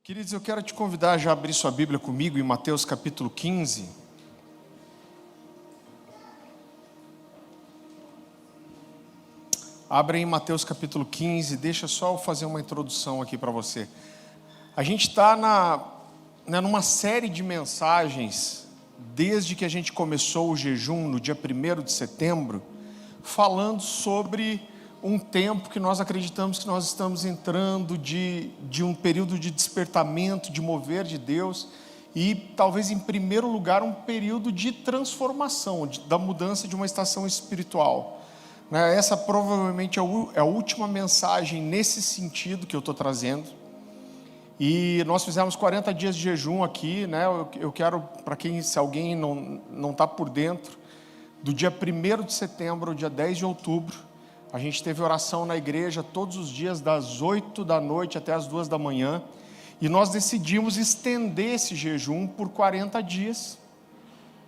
Queridos, eu quero te convidar a já abrir sua Bíblia comigo em Mateus capítulo 15. Abre em Mateus capítulo 15, deixa só eu fazer uma introdução aqui para você. A gente está numa série de mensagens, desde que a gente começou o jejum no dia 1º de setembro, falando sobre um tempo que nós acreditamos que nós estamos entrando de um período de despertamento, de mover de Deus, e talvez em primeiro lugar um período de transformação, da mudança de uma estação espiritual. Essa provavelmente é a última mensagem nesse sentido que eu estou trazendo. E nós fizemos 40 dias de jejum aqui, eu quero, para quem, se alguém não está por dentro, do dia 1º de setembro ao dia 10 de outubro, a gente teve oração na igreja todos os dias, das 8 da noite até as 2 da manhã, e nós decidimos estender esse jejum por 40 dias.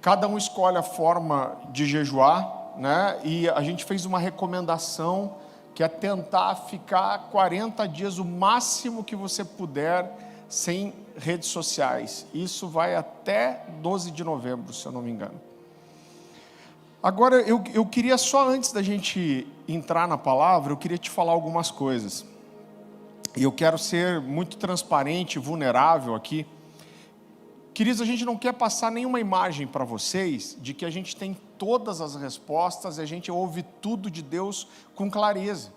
Cada um escolhe a forma de jejuar, e a gente fez uma recomendação, que é tentar ficar 40 dias, o máximo que você puder, sem redes sociais. Isso vai até 12 de novembro, se eu não me engano. Agora, eu queria só, antes da gente entrar na palavra, eu queria te falar algumas coisas. E eu quero ser muito transparente, vulnerável aqui. Queridos, a gente não quer passar nenhuma imagem para vocês de que a gente tem todas as respostas e a gente ouve tudo de Deus com clareza.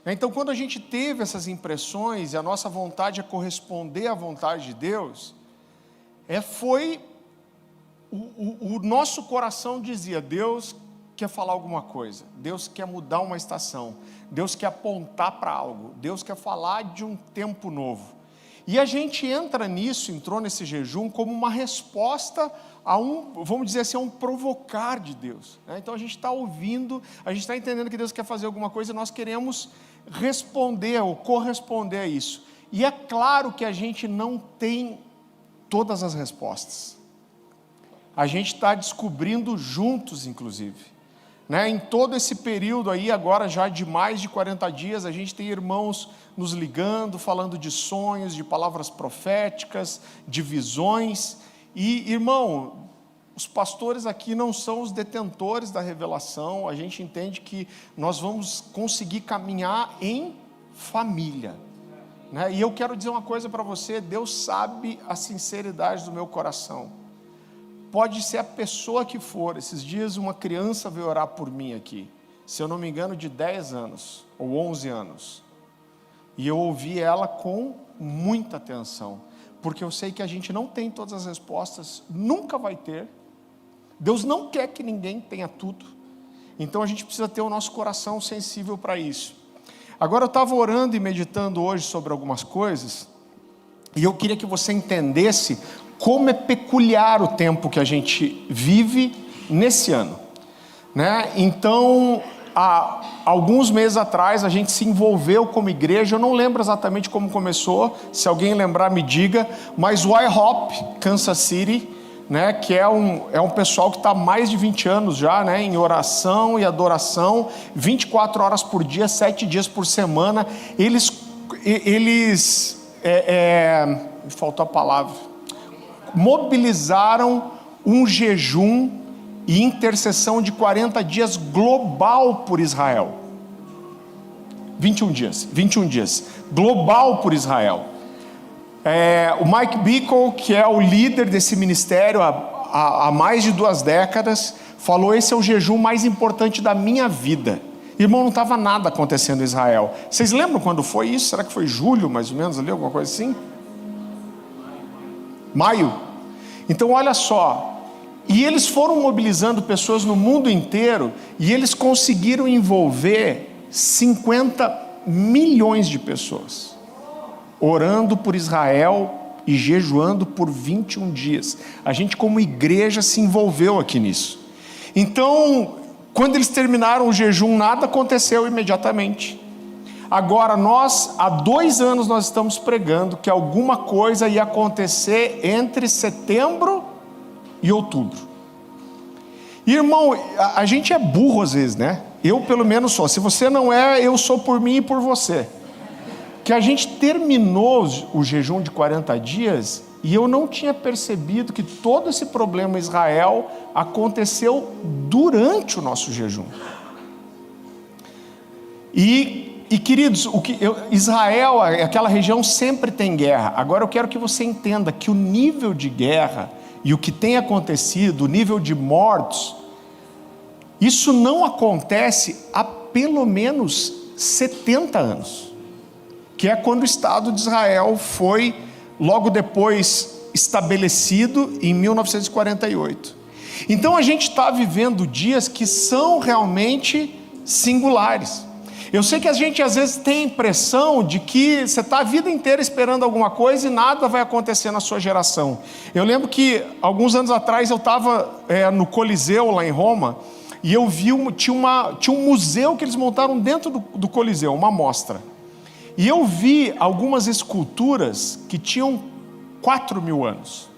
Então, quando a gente teve essas impressões e a nossa vontade é corresponder à vontade de Deus, o nosso coração dizia: Deus quer falar alguma coisa, Deus quer mudar uma estação, Deus quer apontar para algo, Deus quer falar de um tempo novo. E a gente entrou nesse jejum como uma resposta a vamos dizer assim, a um provocar de Deus. Então a gente está ouvindo, a gente está entendendo que Deus quer fazer alguma coisa e nós queremos responder ou corresponder a isso. E é claro que a gente não tem todas as respostas. A gente está descobrindo juntos, inclusive. Em todo esse período aí, agora já de mais de 40 dias, a gente tem irmãos nos ligando, falando de sonhos, de palavras proféticas, de visões. E, irmão, os pastores aqui não são os detentores da revelação. A gente entende que nós vamos conseguir caminhar em família. E eu quero dizer uma coisa para você: Deus sabe a sinceridade do meu coração. Pode ser a pessoa que for. Esses dias uma criança veio orar por mim aqui, se eu não me engano de 10 anos ou 11 anos, e eu ouvi ela com muita atenção, porque eu sei que a gente não tem todas as respostas, nunca vai ter. Deus não quer que ninguém tenha tudo, então a gente precisa ter o nosso coração sensível para isso. Agora, eu estava orando e meditando hoje sobre algumas coisas, e eu queria que você entendesse como é peculiar o tempo que a gente vive nesse ano. Então, há alguns meses atrás, a gente se envolveu como igreja. Eu não lembro exatamente como começou, se alguém lembrar me diga, mas o IHOP Kansas City, que é um pessoal que está há mais de 20 anos já, em oração e adoração, 24 horas por dia, 7 dias por semana. Faltou a palavra. Mobilizaram um jejum e intercessão de 40 dias global por Israel. 21 dias, global por Israel. O Mike Bickle, que é o líder desse ministério há mais de 2 décadas, falou: esse é o jejum mais importante da minha vida. Irmão, não estava nada acontecendo em Israel. Vocês lembram quando foi isso? Será que foi julho, mais ou menos, ali, alguma coisa assim? Maio. Então olha só, e eles foram mobilizando pessoas no mundo inteiro, e eles conseguiram envolver 50 milhões de pessoas, orando por Israel e jejuando por 21 dias. A gente como igreja se envolveu aqui nisso. Então, quando eles terminaram o jejum, nada aconteceu imediatamente. Agora, há 2 anos nós estamos pregando que alguma coisa ia acontecer entre setembro e outubro. Irmão, a gente é burro às vezes, Eu pelo menos sou. Se você não é, eu sou por mim e por você. que a gente terminou o jejum de 40 dias e eu não tinha percebido que todo esse problema em Israel aconteceu durante o nosso jejum. E queridos, Israel, aquela região sempre tem guerra. Agora eu quero que você entenda que o nível de guerra e o que tem acontecido, o nível de mortos, isso não acontece há pelo menos 70 anos, que é quando o Estado de Israel foi logo depois estabelecido em 1948. Então a gente está vivendo dias que são realmente singulares. Eu sei que a gente às vezes tem a impressão de que você está a vida inteira esperando alguma coisa e nada vai acontecer na sua geração. Eu lembro que alguns anos atrás eu estava no Coliseu lá em Roma e eu vi, tinha um museu que eles montaram dentro do Coliseu, uma mostra. E eu vi algumas esculturas que tinham 4.000 anos.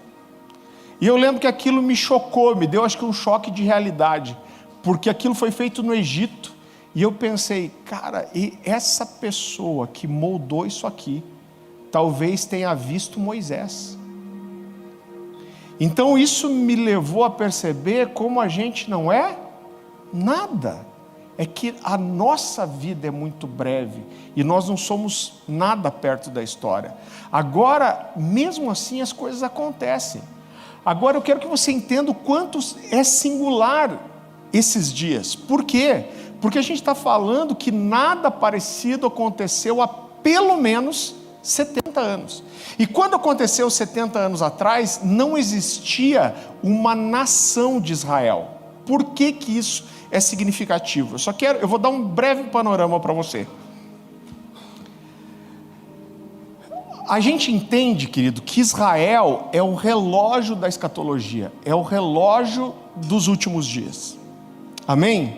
E eu lembro que aquilo me chocou, me deu acho que um choque de realidade, porque aquilo foi feito no Egito. E eu pensei, cara, e essa pessoa que moldou isso aqui, talvez tenha visto Moisés. Então isso me levou a perceber como a gente não é nada. É que a nossa vida é muito breve e nós não somos nada perto da história. Agora, mesmo assim, as coisas acontecem. Agora eu quero que você entenda o quanto é singular esses dias. Por quê? Porque a gente está falando que nada parecido aconteceu há pelo menos 70 anos. E quando aconteceu 70 anos atrás, não existia uma nação de Israel. Por que que isso é significativo? Eu vou dar um breve panorama para você. A gente entende, querido, que Israel é o relógio da escatologia, é o relógio dos últimos dias. Amém?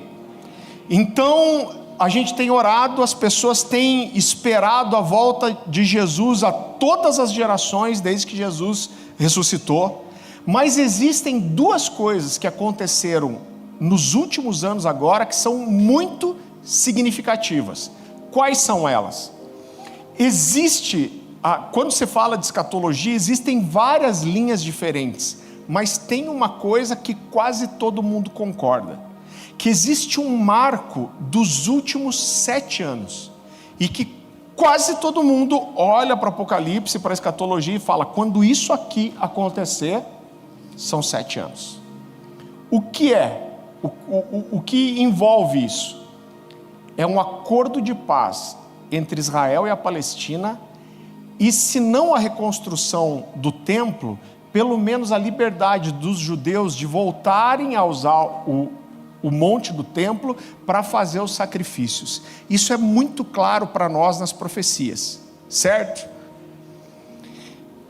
Então, a gente tem orado, as pessoas têm esperado a volta de Jesus a todas as gerações, desde que Jesus ressuscitou. Mas existem duas coisas que aconteceram nos últimos anos agora, que são muito significativas. Quais são elas? Quando se fala de escatologia, existem várias linhas diferentes, mas tem uma coisa que quase todo mundo concorda, que existe um marco dos últimos 7 anos, e que quase todo mundo olha para o Apocalipse, para a escatologia e fala, quando isso aqui acontecer, são 7 anos. O que é? O que envolve isso? É um acordo de paz entre Israel e a Palestina, e se não a reconstrução do templo, pelo menos a liberdade dos judeus de voltarem a usar o monte do templo para fazer os sacrifícios. Isso é muito claro para nós nas profecias, certo?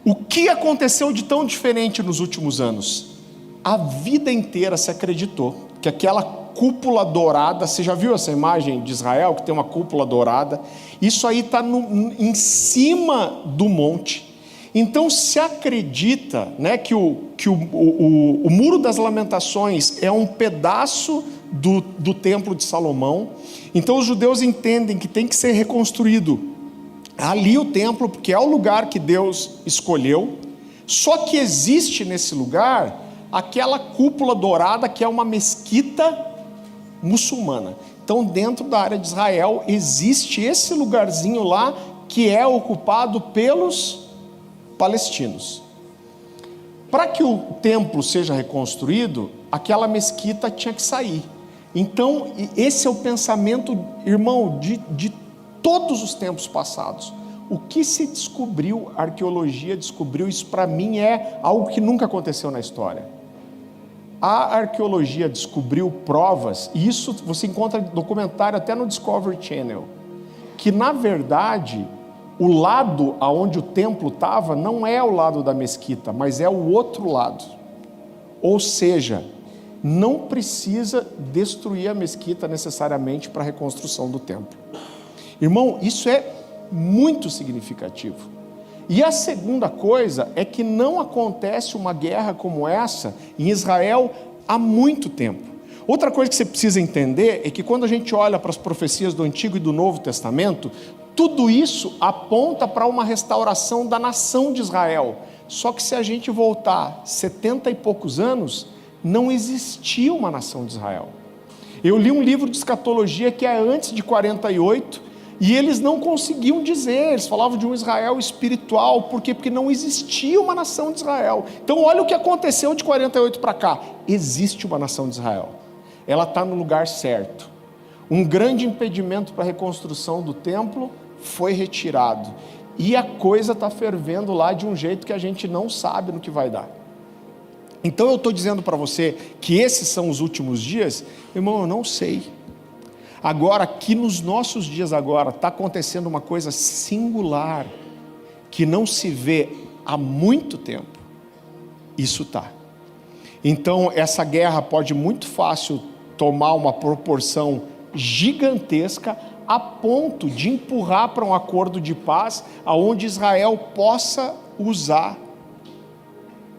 O que aconteceu de tão diferente nos últimos anos? A vida inteira se acreditou que aquela cúpula dourada, você já viu essa imagem de Israel, que tem uma cúpula dourada? Isso aí está em cima do monte. Então se acredita, né, que o Muro das Lamentações é um pedaço do Templo de Salomão. Então os judeus entendem que tem que ser reconstruído ali o templo, porque é o lugar que Deus escolheu. Só que existe nesse lugar aquela cúpula dourada que é uma mesquita muçulmana. Então dentro da área de Israel existe esse lugarzinho lá que é ocupado pelos palestinos. Para que o templo seja reconstruído, aquela mesquita tinha que sair. Então esse é o pensamento, irmão, de todos os tempos passados. O que se descobriu, a arqueologia descobriu, isso para mim é algo que nunca aconteceu na história. A arqueologia descobriu provas, e isso você encontra documentário até no Discovery Channel, que na verdade o lado aonde o templo estava não é o lado da mesquita, mas é o outro lado. Ou seja, não precisa destruir a mesquita necessariamente para a reconstrução do templo. Irmão, isso é muito significativo. E a segunda coisa é que não acontece uma guerra como essa em Israel há muito tempo. Outra coisa que você precisa entender é que quando a gente olha para as profecias do Antigo e do Novo Testamento, Tudo isso aponta para uma restauração da nação de Israel. Só que se a gente voltar 70 e poucos anos, não existia uma nação de Israel. Eu li um livro de escatologia que é antes de 48, e eles não conseguiam dizer, eles falavam de um Israel espiritual. Por quê? Porque não existia uma nação de Israel. Então olha o que aconteceu de 48 para cá. Existe uma nação de Israel, ela está no lugar certo. Um grande impedimento para a reconstrução do templo foi retirado, e a coisa está fervendo lá de um jeito que a gente não sabe no que vai dar. Então eu estou dizendo para você que esses são os últimos dias? Irmão, eu não sei. Agora, aqui nos nossos dias agora, está acontecendo uma coisa singular, que não se vê há muito tempo. Isso está. Então essa guerra pode muito fácil tomar uma proporção gigantesca, a ponto de empurrar para um acordo de paz, aonde Israel possa usar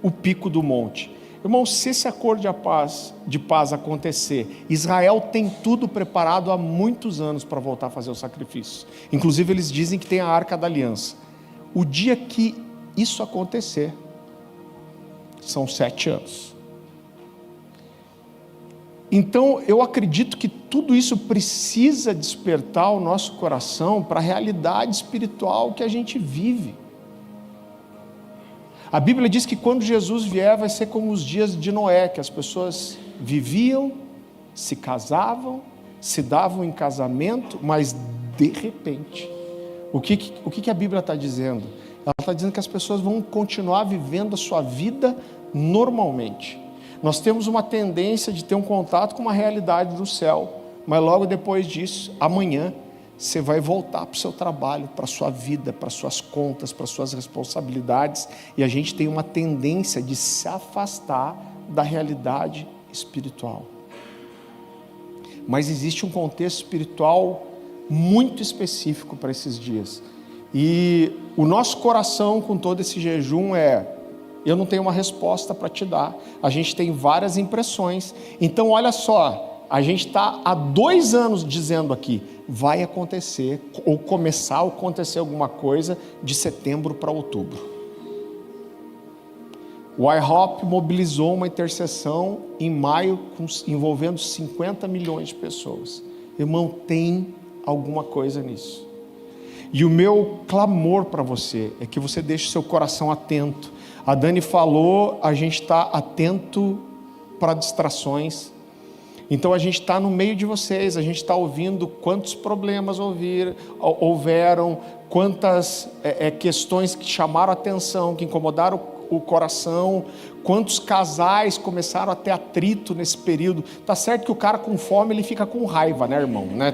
o pico do monte. Irmão, se esse acordo de paz acontecer, Israel tem tudo preparado há muitos anos para voltar a fazer o sacrifício. Inclusive eles dizem que tem a Arca da Aliança. O dia que isso acontecer, são 7 anos. Então eu acredito que tudo isso precisa despertar o nosso coração para a realidade espiritual que a gente vive. A Bíblia diz que quando Jesus vier vai ser como os dias de Noé, que as pessoas viviam, se casavam, se davam em casamento, mas de repente, o que a Bíblia está dizendo? Ela está dizendo que as pessoas vão continuar vivendo a sua vida normalmente. Nós temos uma tendência de ter um contato com uma realidade do céu, mas logo depois disso, amanhã, você vai voltar para o seu trabalho, para a sua vida, para as suas contas, para as suas responsabilidades, e a gente tem uma tendência de se afastar da realidade espiritual. Mas existe um contexto espiritual muito específico para esses dias, e o nosso coração com todo esse jejum eu não tenho uma resposta para te dar, a gente tem várias impressões. Então olha só, a gente está há 2 anos dizendo aqui, vai acontecer, ou começar a acontecer alguma coisa de setembro para outubro. O IHOP mobilizou uma intercessão em maio, envolvendo 50 milhões de pessoas. Irmão, tem alguma coisa nisso. E o meu clamor para você é que você deixe o seu coração atento. A Dani falou, a gente está atento para distrações. Então a gente está no meio de vocês, a gente está ouvindo quantos problemas houveram, quantas questões que chamaram a atenção, que incomodaram o coração, quantos casais começaram a ter atrito nesse período. Tá certo que o cara com fome ele fica com raiva, né, irmão? Né?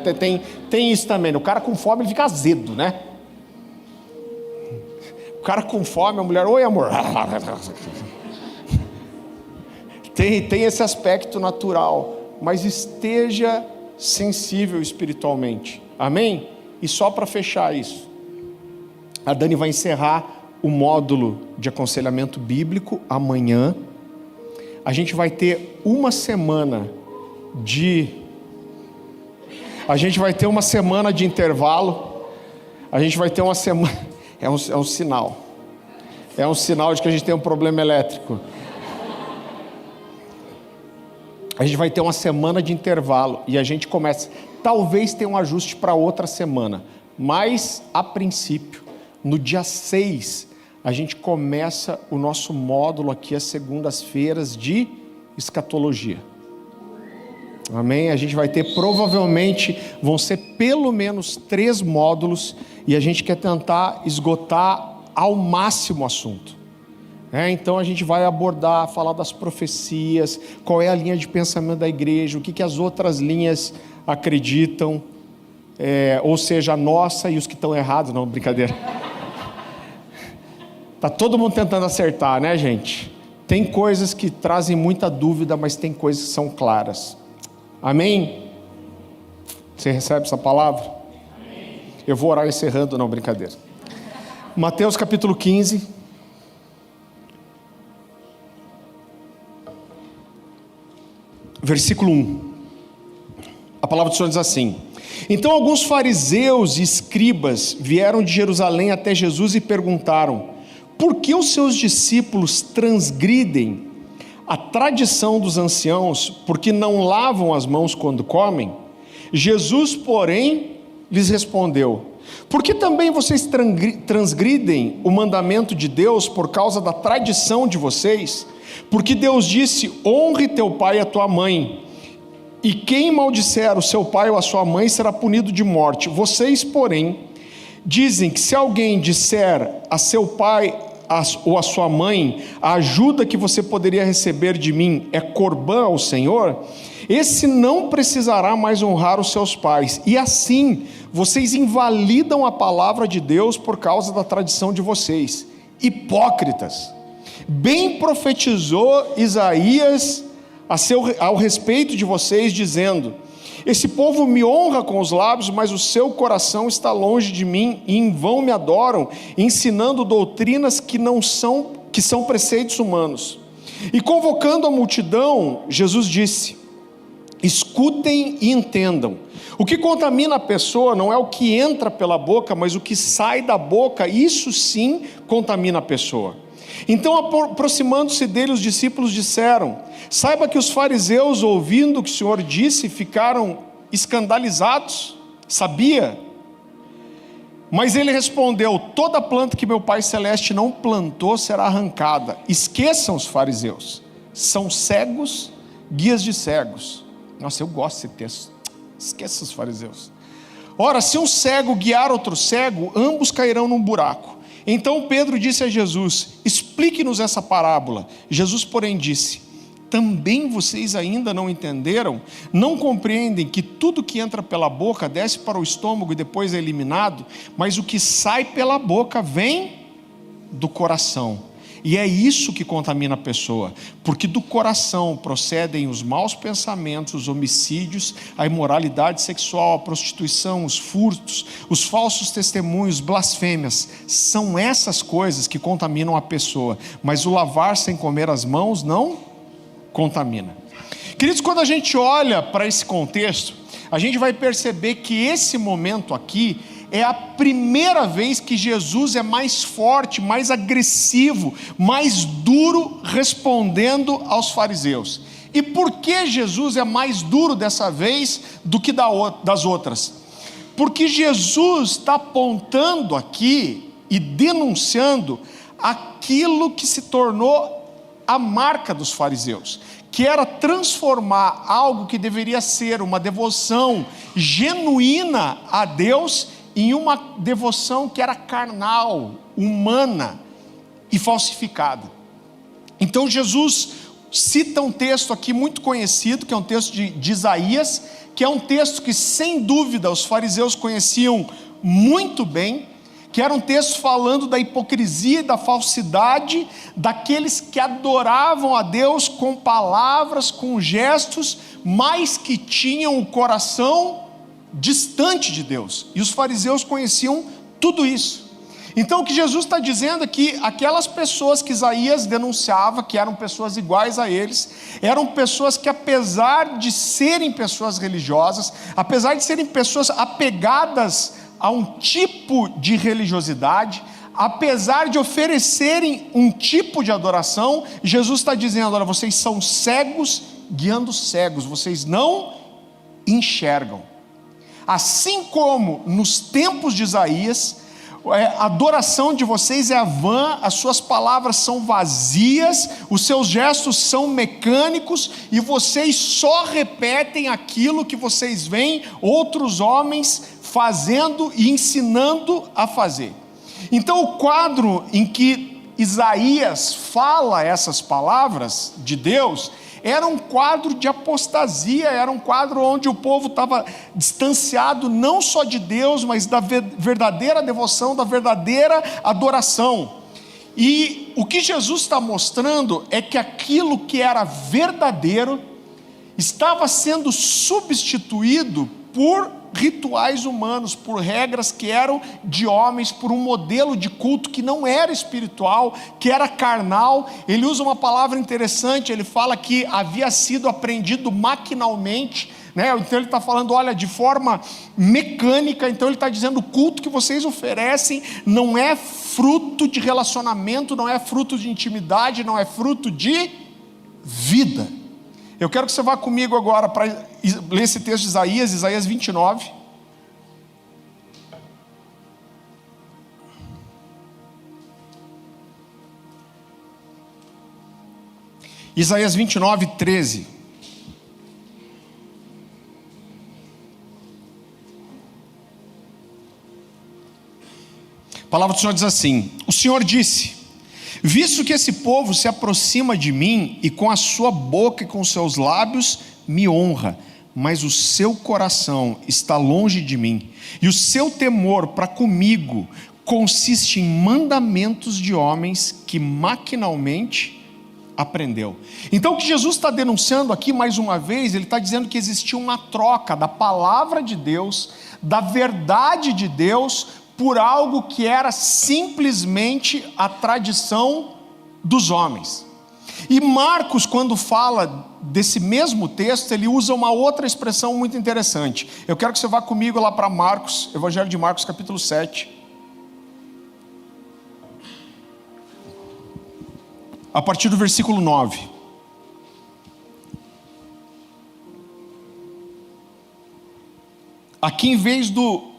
Tem isso também, o cara com fome ele fica azedo, né? O cara com fome, a mulher, oi amor. Tem esse aspecto natural, mas esteja sensível espiritualmente, amém? E só para fechar isso, a Dani vai encerrar o módulo de aconselhamento bíblico amanhã. A gente vai ter uma semana de intervalo, a gente vai ter uma semana, é um sinal de que a gente tem um problema elétrico. A gente vai ter uma semana de intervalo e a gente começa, talvez tenha um ajuste para outra semana, mas a princípio, no dia 6, a gente começa o nosso módulo aqui às segundas-feiras de escatologia. Amém? A gente vai ter, provavelmente, vão ser pelo menos 3 módulos e a gente quer tentar esgotar ao máximo o assunto. Então a gente vai abordar, falar das profecias, qual é a linha de pensamento da igreja, o que as outras linhas acreditam, ou seja, a nossa e os que estão errados, não, brincadeira. Está todo mundo tentando acertar, né, gente? Tem coisas que trazem muita dúvida, mas tem coisas que são claras. Amém? Você recebe essa palavra? Amém. Eu vou orar encerrando, não, brincadeira. Mateus capítulo 15. Versículo 1. A palavra do Senhor diz assim: Então alguns fariseus e escribas vieram de Jerusalém até Jesus e perguntaram: por que os seus discípulos transgridem a tradição dos anciãos, porque não lavam as mãos quando comem? Jesus, porém, lhes respondeu: porque também vocês transgridem o mandamento de Deus por causa da tradição de vocês? Porque Deus disse: honre teu pai e a tua mãe, e quem maldisser o seu pai ou a sua mãe será punido de morte. Vocês, porém, dizem que se alguém disser a seu pai ou a sua mãe: a ajuda que você poderia receber de mim é corbã ao Senhor, esse não precisará mais honrar os seus pais. E assim, vocês invalidam a palavra de Deus por causa da tradição de vocês. Hipócritas! Bem profetizou Isaías ao respeito de vocês, dizendo: esse povo me honra com os lábios, mas o seu coração está longe de mim, e em vão me adoram, ensinando doutrinas que são preceitos humanos. E convocando a multidão, Jesus disse: escutem e entendam. O que contamina a pessoa não é o que entra pela boca, mas o que sai da boca. Isso sim contamina a pessoa. Então, aproximando-se dele, os discípulos disseram: saiba que os fariseus, ouvindo o que o Senhor disse, ficaram escandalizados. Sabia? Mas ele respondeu: toda planta que meu Pai Celeste não plantou será arrancada. Esqueçam os fariseus, são cegos, guias de cegos. Nossa, eu gosto desse texto. Esqueça os fariseus. Ora, se um cego guiar outro cego, ambos cairão num buraco. Então Pedro disse a Jesus: explique-nos essa parábola. Jesus, porém, disse: também vocês ainda não entenderam? Não compreendem que tudo que entra pela boca desce para o estômago e depois é eliminado? Mas o que sai pela boca vem do coração. E é isso que contamina a pessoa, porque do coração procedem os maus pensamentos, os homicídios, a imoralidade sexual, a prostituição, os furtos, os falsos testemunhos, blasfêmias. São essas coisas que contaminam a pessoa, mas o lavar sem comer as mãos não contamina. Queridos, quando a gente olha para esse contexto, a gente vai perceber que esse momento aqui é a primeira vez que Jesus é mais forte, mais agressivo, mais duro respondendo aos fariseus. E por que Jesus é mais duro dessa vez do que das outras? Porque Jesus está apontando aqui e denunciando aquilo que se tornou a marca dos fariseus, que era transformar algo que deveria ser uma devoção genuína a Deus em uma devoção que era carnal, humana e falsificada. Então Jesus cita um texto aqui muito conhecido, que é um texto de Isaías, que é um texto que sem dúvida os fariseus conheciam muito bem, que era um texto falando da hipocrisia e da falsidade daqueles que adoravam a Deus com palavras, com gestos, mas que tinham o coração distante de Deus. E os fariseus conheciam tudo isso. Então o que Jesus está dizendo é que aquelas pessoas que Isaías denunciava, que eram pessoas iguais a eles, eram pessoas que, apesar de serem pessoas religiosas, apesar de serem pessoas apegadas a um tipo de religiosidade, apesar de oferecerem um tipo de adoração, Jesus está dizendo: olha, vocês são cegos guiando cegos, vocês não enxergam. Assim como nos tempos de Isaías, a adoração de vocês é vã, as suas palavras são vazias, os seus gestos são mecânicos, e vocês só repetem aquilo que vocês veem outros homens fazendo e ensinando a fazer. Então o quadro em que Isaías fala essas palavras de Deus era um quadro de apostasia, era um quadro onde o povo estava distanciado não só de Deus, mas da verdadeira devoção, da verdadeira adoração. E o que Jesus está mostrando é que aquilo que era verdadeiro estava sendo substituído por rituais humanos, por regras que eram de homens, por um modelo de culto que não era espiritual, que era carnal. Ele usa uma palavra interessante, ele fala que havia sido aprendido maquinalmente, né? Então ele está falando, olha, de forma mecânica. Então ele está dizendo, o culto que vocês oferecem não é fruto de relacionamento, não é fruto de intimidade, não é fruto de vida. Eu quero que você vá comigo agora para ler esse texto de Isaías 29. Isaías 29, 13. A palavra do Senhor diz assim: o Senhor disse: visto que esse povo se aproxima de mim, e com a sua boca e com os seus lábios me honra, mas o seu coração está longe de mim, e o seu temor para comigo consiste em mandamentos de homens que maquinalmente aprendeu. Então o que Jesus está denunciando aqui mais uma vez, ele está dizendo que existia uma troca da palavra de Deus, da verdade de Deus, por algo que era simplesmente a tradição dos homens. E Marcos, quando fala desse mesmo texto, ele usa uma outra expressão muito interessante. Eu quero que você vá comigo lá para Marcos, Evangelho de Marcos, capítulo 7. A partir do versículo 9. Aqui, em vez do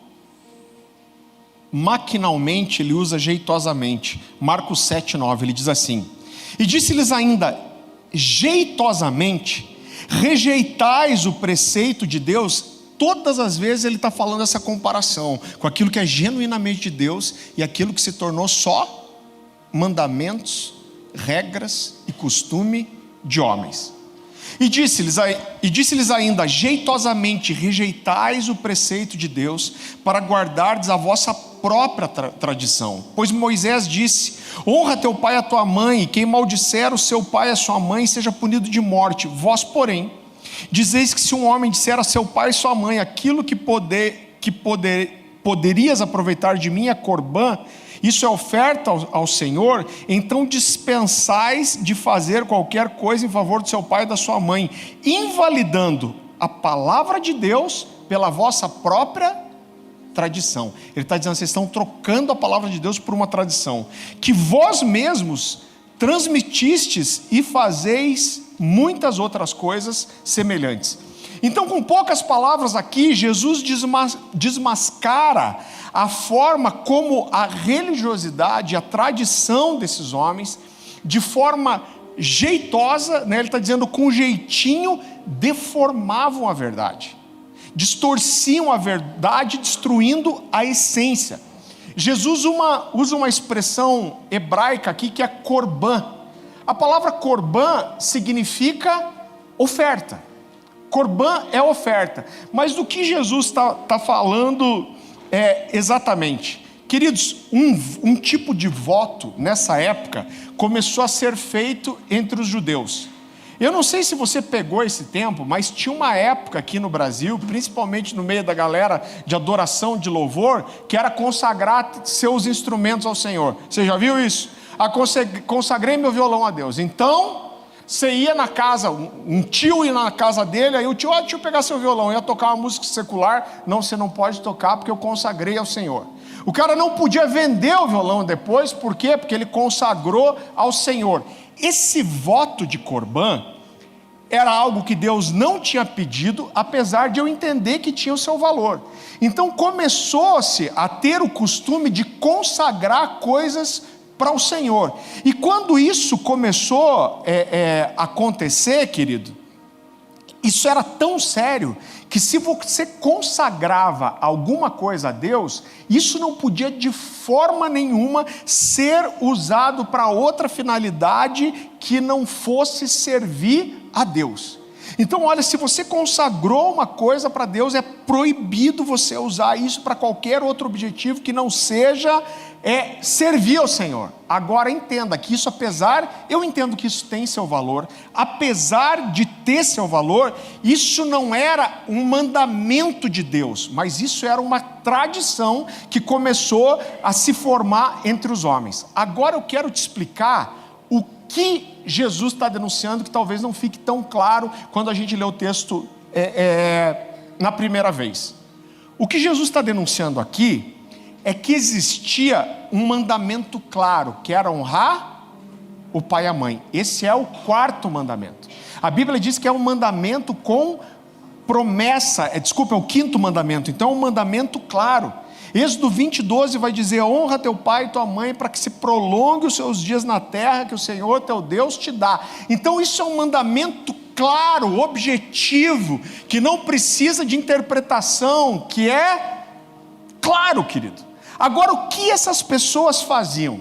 maquinalmente, ele usa jeitosamente. Marcos 7, 9, ele diz assim: e disse-lhes ainda, jeitosamente, rejeitais o preceito de Deus. Todas as vezes ele está falando essa comparação com aquilo que é genuinamente de Deus e aquilo que se tornou só mandamentos, regras e costume de homens. E disse-lhes ainda, jeitosamente rejeitais o preceito de Deus para guardardes a vossa própria tradição. Pois Moisés disse: honra teu pai e a tua mãe, e quem maldisser o seu pai e a sua mãe seja punido de morte. Vós, porém, dizeis que se um homem disser a seu pai e sua mãe, aquilo que poderias aproveitar de mim é corbã, isso é oferta ao Senhor, então dispensais de fazer qualquer coisa em favor do seu pai e da sua mãe, invalidando a palavra de Deus pela vossa própria tradição. Ele está dizendo, vocês estão trocando a palavra de Deus por uma tradição, que vós mesmos transmitistes e fazeis muitas outras coisas semelhantes. Então, com poucas palavras aqui, Jesus desmascara a forma como a religiosidade, a tradição desses homens, de forma jeitosa, né, ele está dizendo com jeitinho, deformavam a verdade, distorciam a verdade, destruindo a essência. Jesus usa uma expressão hebraica aqui que é corbã. A palavra corbã significa oferta. Corbã é oferta. Mas do que Jesus está falando exatamente? Queridos, um tipo de voto nessa época começou a ser feito entre os judeus. Eu não sei se você pegou esse tempo, mas tinha uma época aqui no Brasil, principalmente no meio da galera de adoração, de louvor, que era consagrar seus instrumentos ao Senhor. Você já viu isso? Consagrei meu violão a Deus. Então, você ia na casa, um tio ia na casa dele, aí o tio, deixa eu pegar seu violão, ia tocar uma música secular. Não, você não pode tocar porque eu consagrei ao Senhor. O cara não podia vender o violão depois, por quê? Porque ele consagrou ao Senhor. Esse voto de corbã era algo que Deus não tinha pedido, apesar de eu entender que tinha o seu valor. Então começou-se a ter o costume de consagrar coisas para o Senhor. E quando isso começou a acontecer, querido, isso era tão sério que se você consagrava alguma coisa a Deus, isso não podia de forma nenhuma ser usado para outra finalidade que não fosse servir a Deus. Então olha, se você consagrou uma coisa para Deus, é proibido você usar isso para qualquer outro objetivo que não seja servir ao Senhor. Agora entenda que isso, eu entendo que isso tem seu valor, apesar de ter seu valor, isso não era um mandamento de Deus, mas isso era uma tradição que começou a se formar entre os homens. Agora eu quero te explicar o que Jesus está denunciando, que talvez não fique tão claro quando a gente lê o texto na primeira vez. O que Jesus está denunciando aqui é que existia um mandamento claro, que era honrar o pai e a mãe. Esse é o quarto mandamento. A Bíblia diz que é um mandamento com promessa, é o quinto mandamento, então é um mandamento claro. Êxodo 20:12 vai dizer: honra teu pai e tua mãe, para que se prolongue os seus dias na terra que o Senhor teu Deus te dá. Então isso é um mandamento claro, objetivo, que não precisa de interpretação, que é claro, querido. Agora, o que essas pessoas faziam?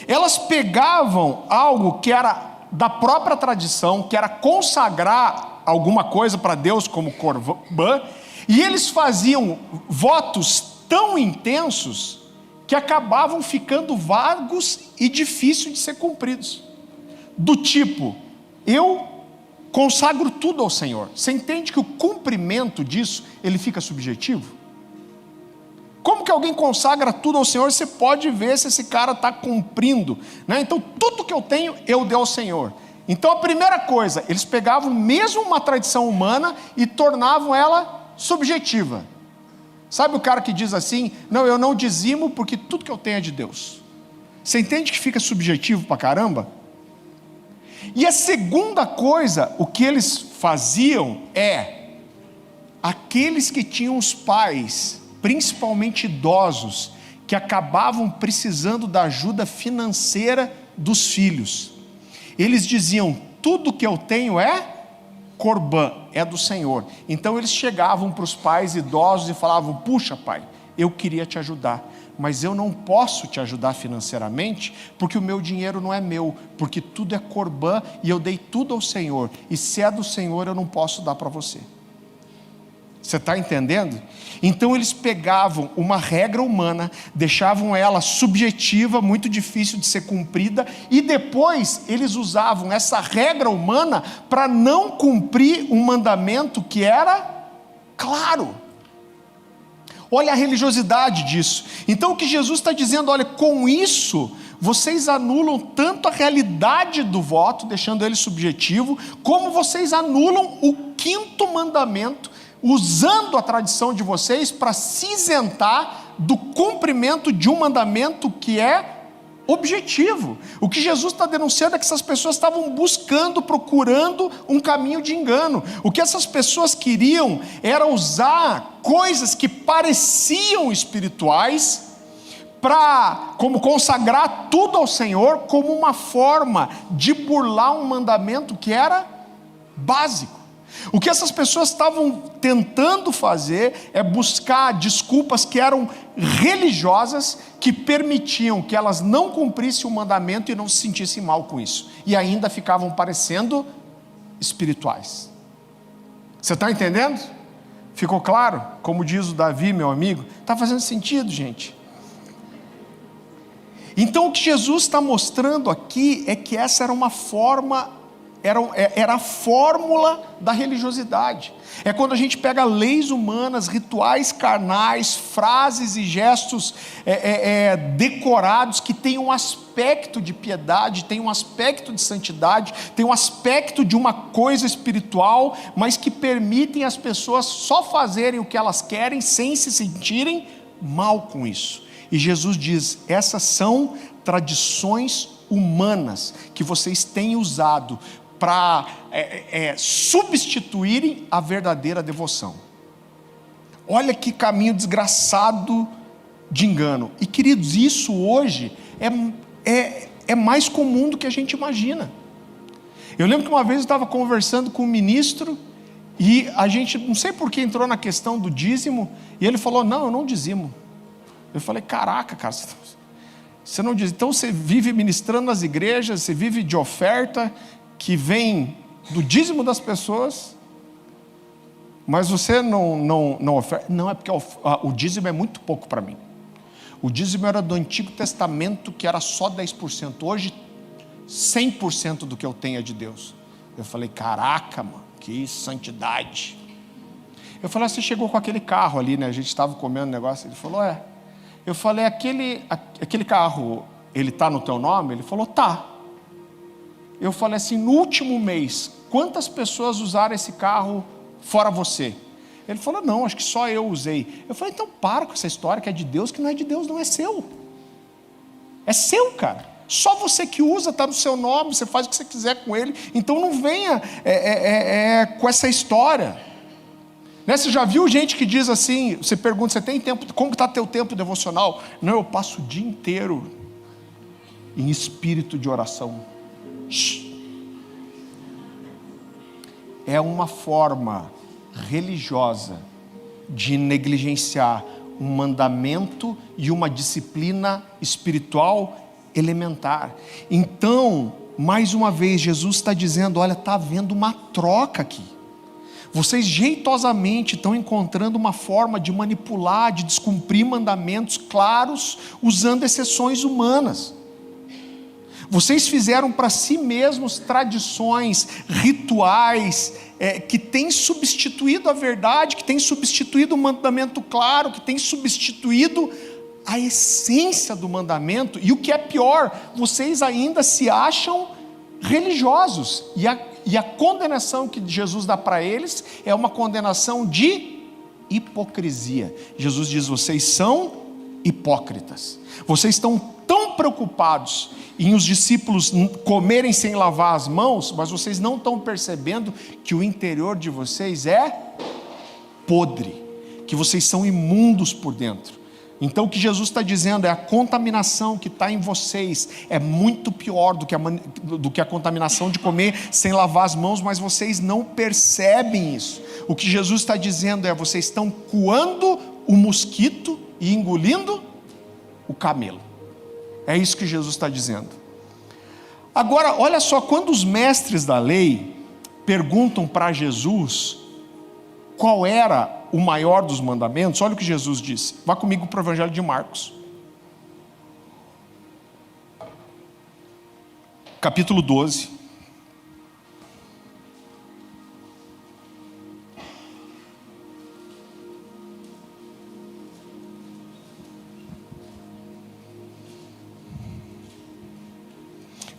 Elas pegavam algo que era da própria tradição, que era consagrar alguma coisa para Deus como corbã, e eles faziam votos tão intensos que acabavam ficando vagos e difíceis de ser cumpridos. Do tipo, eu consagro tudo ao Senhor. Você entende que o cumprimento disso, ele fica subjetivo? Como que alguém consagra tudo ao Senhor? Você pode ver se esse cara está cumprindo, né? Então tudo que eu tenho, eu dei ao Senhor. Então a primeira coisa, eles pegavam mesmo uma tradição humana e tornavam ela subjetiva. Sabe o cara que diz assim: não, eu não dizimo porque tudo que eu tenho é de Deus. Você entende que fica subjetivo pra caramba? E a segunda coisa, o que eles faziam é, aqueles que tinham os pais, principalmente idosos, que acabavam precisando da ajuda financeira dos filhos, eles diziam: tudo que eu tenho é corbã, é do Senhor. Então eles chegavam para os pais idosos e falavam: puxa pai, eu queria te ajudar, mas eu não posso te ajudar financeiramente, porque o meu dinheiro não é meu, porque tudo é corbã e eu dei tudo ao Senhor, e se é do Senhor eu não posso dar para você. Você está entendendo? Então eles pegavam uma regra humana, deixavam ela subjetiva, muito difícil de ser cumprida, e depois eles usavam essa regra humana para não cumprir um mandamento que era claro. Olha a religiosidade disso. Então o que Jesus está dizendo: olha, com isso vocês anulam tanto a realidade do voto, deixando ele subjetivo, como vocês anulam o quinto mandamento, usando a tradição de vocês para se isentar do cumprimento de um mandamento que é objetivo. O que Jesus está denunciando é que essas pessoas estavam buscando, procurando um caminho de engano. O que essas pessoas queriam era usar coisas que pareciam espirituais para, como consagrar tudo ao Senhor, como uma forma de burlar um mandamento que era básico. O que essas pessoas estavam tentando fazer é buscar desculpas que eram religiosas, que permitiam que elas não cumprissem o mandamento e não se sentissem mal com isso, e ainda ficavam parecendo espirituais. Você está entendendo? Ficou claro? Como diz o Davi, meu amigo, está fazendo sentido, gente? Então o que Jesus está mostrando aqui é que essa era uma forma, era a fórmula da religiosidade. É quando a gente pega leis humanas, rituais carnais, frases e gestos decorados, que tem um aspecto de piedade, tem um aspecto de santidade, tem um aspecto de uma coisa espiritual, mas que permitem as pessoas só fazerem o que elas querem, sem se sentirem mal com isso. E Jesus diz: essas são tradições humanas que vocês têm usado para substituírem a verdadeira devoção. Olha que caminho desgraçado de engano. E queridos, isso hoje é mais comum do que a gente imagina. Eu lembro que uma vez eu estava conversando com um ministro, e a gente, não sei por que, entrou na questão do dízimo, e ele falou: não, eu não dizimo. Eu falei: caraca, cara, você não diz. Então você vive ministrando nas igrejas, você vive de oferta que vem do dízimo das pessoas, mas você não oferta. Não, é porque o dízimo é muito pouco para mim. O dízimo era do Antigo Testamento, que era só 10%. Hoje 100% do que eu tenho é de Deus. Eu falei: caraca, mano, que santidade. Eu falei: você chegou com aquele carro ali, né? A gente estava comendo um negócio. Ele falou: é. Eu falei: aquele carro, ele está no teu nome? Ele falou: tá. Eu falei assim: no último mês, quantas pessoas usaram esse carro fora você? Ele falou, não, acho que só eu usei. Eu falei, então para com essa história que é de Deus, que não é de Deus, não é seu. É seu, cara. Só você que usa, está no seu nome, você faz o que você quiser com ele. Então não venha com essa história. Né? Você já viu gente que diz assim, você pergunta, você tem tempo, como está teu tempo devocional? Não, eu passo o dia inteiro em espírito de oração. É uma forma religiosa de negligenciar um mandamento e uma disciplina espiritual elementar. Então, mais uma vez, Jesus está dizendo, olha, está havendo uma troca aqui. Vocês jeitosamente estão encontrando uma forma de manipular, de descumprir mandamentos claros, usando exceções humanas. Vocês fizeram para si mesmos tradições, rituais, que têm substituído a verdade, que têm substituído o mandamento claro, que têm substituído a essência do mandamento. E o que é pior, vocês ainda se acham religiosos. E a condenação que Jesus dá para eles é uma condenação de hipocrisia. Jesus diz, vocês são hipócritas. Vocês estão tão preocupados em os discípulos comerem sem lavar as mãos, mas vocês não estão percebendo que o interior de vocês é podre, que vocês são imundos por dentro. Então o que Jesus está dizendo é a contaminação que está em vocês é muito pior do que a contaminação de comer sem lavar as mãos, mas vocês não percebem isso. O que Jesus está dizendo é, vocês estão coando o mosquito e engolindo o camelo. É isso que Jesus está dizendo. Agora, olha só, quando os mestres da lei perguntam para Jesus qual era o maior dos mandamentos, olha o que Jesus disse. Vá comigo para o Evangelho de Marcos. Capítulo 12.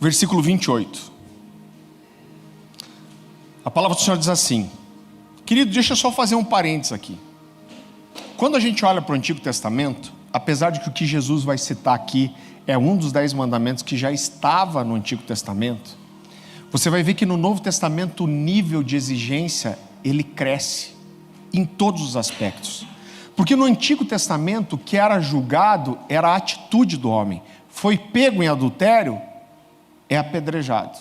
Versículo 28. A palavra do Senhor diz assim. Querido, deixa eu só fazer um parênteses aqui. Quando a gente olha para o Antigo Testamento, apesar de que o que Jesus vai citar aqui é um dos 10 mandamentos que já estava no Antigo Testamento, você vai ver que no Novo Testamento o nível de exigência, ele cresce em todos os aspectos. Porque no Antigo Testamento o que era julgado era a atitude do homem. Foi pego em adultério, é apedrejado.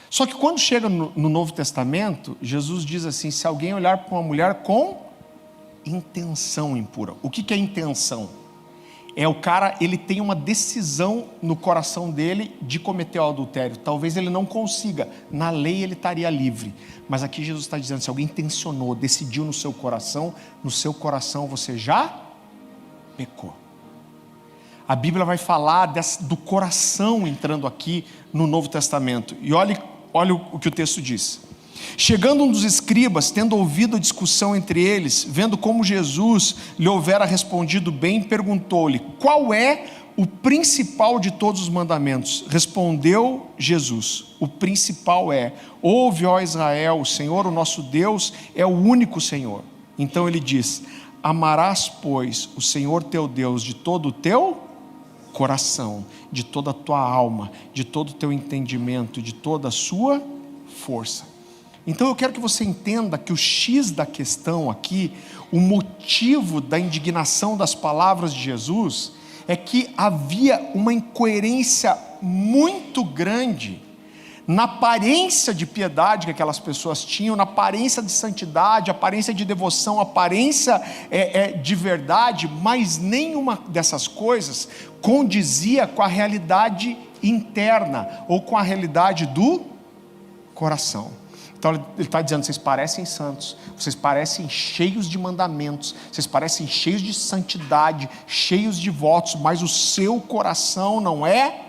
Só que quando chega no Novo Testamento, Jesus diz assim, se alguém olhar para uma mulher com intenção impura. O que é intenção? É o cara, ele tem uma decisão no coração dele de cometer o adultério. Talvez ele não consiga, na lei ele estaria livre. Mas aqui Jesus está dizendo, se alguém intencionou, decidiu no seu coração você já pecou. A Bíblia vai falar do coração entrando aqui no Novo Testamento. E olha o que o texto diz. Chegando um dos escribas, tendo ouvido a discussão entre eles, vendo como Jesus lhe houvera respondido bem, perguntou-lhe, qual é o principal de todos os mandamentos? Respondeu Jesus, o principal é, ouve, ó Israel, o Senhor, o nosso Deus, é o único Senhor. Então ele diz, amarás, pois, o Senhor teu Deus de todo o teu coração, de toda a tua alma, de todo o teu entendimento, de toda a sua força. Então eu quero que você entenda que o X da questão aqui, o motivo da indignação das palavras de Jesus, é que havia uma incoerência muito grande na aparência de piedade que aquelas pessoas tinham, na aparência de santidade, aparência de devoção, aparência de verdade, mas nenhuma dessas coisas condizia com a realidade interna, ou com a realidade do coração. Então ele está dizendo, vocês parecem santos, vocês parecem cheios de mandamentos, vocês parecem cheios de santidade, cheios de votos, mas o seu coração não é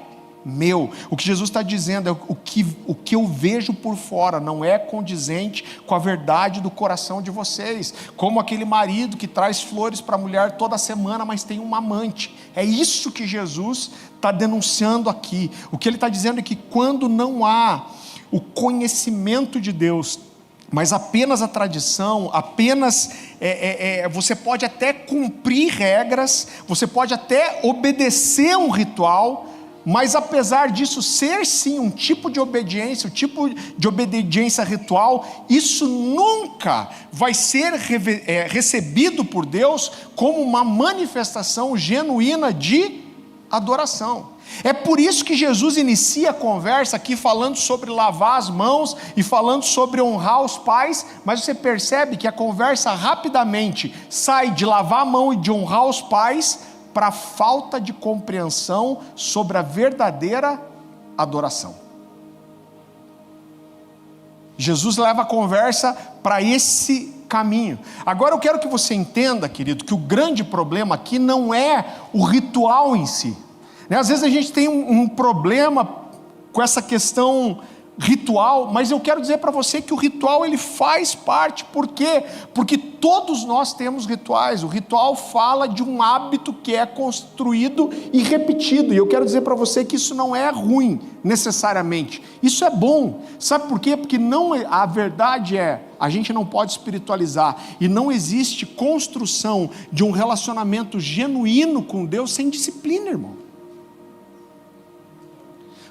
meu. O que Jesus está dizendo é o que eu vejo por fora não é condizente com a verdade do coração de vocês, como aquele marido que traz flores para a mulher toda semana, mas tem um amante. É isso que Jesus está denunciando aqui. O que ele está dizendo é que quando não há o conhecimento de Deus mas apenas a tradição, você pode até cumprir regras, você pode até obedecer um ritual, mas apesar disso ser sim um tipo de obediência, ritual, isso nunca vai ser recebido por Deus como uma manifestação genuína de adoração. É por isso que Jesus inicia a conversa aqui falando sobre lavar as mãos e falando sobre honrar os pais, mas você percebe que a conversa rapidamente sai de lavar a mão e de honrar os pais para a falta de compreensão sobre a verdadeira adoração. Jesus leva a conversa para esse caminho. Agora eu quero que você entenda, querido, que o grande problema aqui não é o ritual em si. Às vezes a gente tem um problema com essa questão ritual, mas eu quero dizer para você que o ritual ele faz parte. Por quê? Porque todos nós temos rituais. O ritual fala de um hábito que é construído e repetido, e eu quero dizer para você que isso não é ruim necessariamente, isso é bom. Sabe por quê? Porque a verdade a gente não pode espiritualizar, e não existe construção de um relacionamento genuíno com Deus sem disciplina, irmão.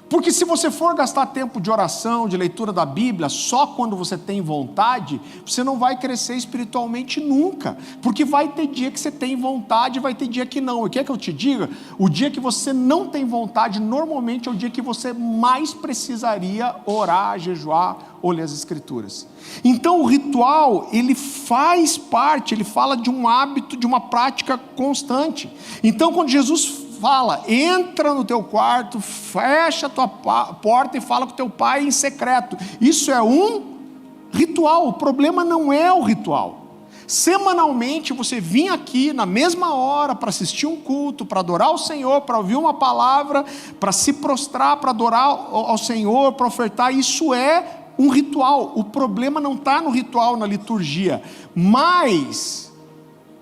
Porque se você for gastar tempo de oração, de leitura da Bíblia, só quando você tem vontade, você não vai crescer espiritualmente nunca, porque vai ter dia que você tem vontade, vai ter dia que não. E quer que eu te diga? O dia que você não tem vontade, normalmente é o dia que você mais precisaria orar, jejuar ou ler as Escrituras. Então o ritual, ele faz parte, ele fala de um hábito, de uma prática constante. Então quando Jesus fala, entra no teu quarto, fecha a tua porta e fala com teu pai em secreto, isso é um ritual. O problema não é o ritual. Semanalmente você vinha aqui na mesma hora para assistir um culto, para adorar o Senhor, para ouvir uma palavra, para se prostrar, para adorar ao Senhor, para ofertar, isso é um ritual. O problema não está no ritual, na liturgia, mas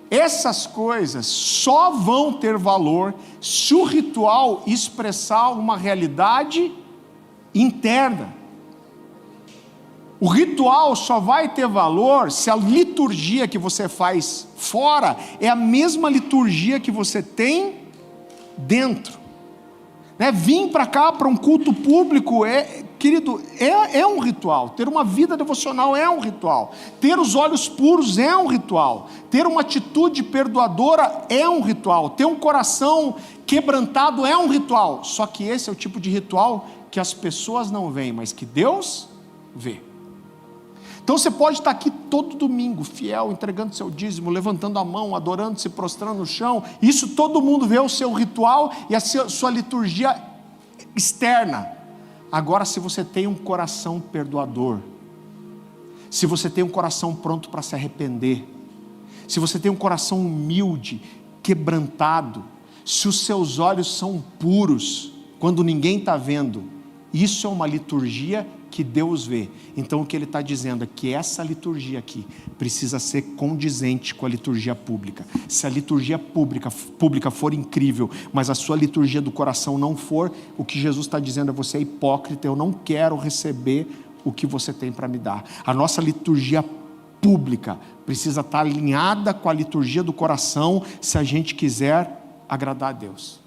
essas coisas só vão ter valor se o ritual expressar uma realidade interna. O ritual só vai ter valor se a liturgia que você faz fora é a mesma liturgia que você tem dentro. Vir para cá, para um culto público, querido, é um ritual. Ter uma vida devocional é um ritual. Ter os olhos puros é um ritual. Ter uma atitude perdoadora é um ritual. Ter um coração quebrantado é um ritual. Só que esse é o tipo de ritual que as pessoas não veem, mas que Deus vê. Então você pode estar aqui todo domingo, fiel, entregando seu dízimo, levantando a mão, adorando, se prostrando no chão. Isso todo mundo vê, o seu ritual e a sua liturgia externa. Agora, se você tem um coração perdoador, se você tem um coração pronto para se arrepender, se você tem um coração humilde, quebrantado, se os seus olhos são puros, quando ninguém está vendo, isso é uma liturgia que Deus vê. Então o que ele está dizendo é que essa liturgia aqui precisa ser condizente com a liturgia pública. Se a liturgia pública for incrível, mas a sua liturgia do coração não for, o que Jesus está dizendo é: você é hipócrita, eu não quero receber o que você tem para me dar. A nossa liturgia pública precisa estar alinhada com a liturgia do coração, se a gente quiser agradar a Deus.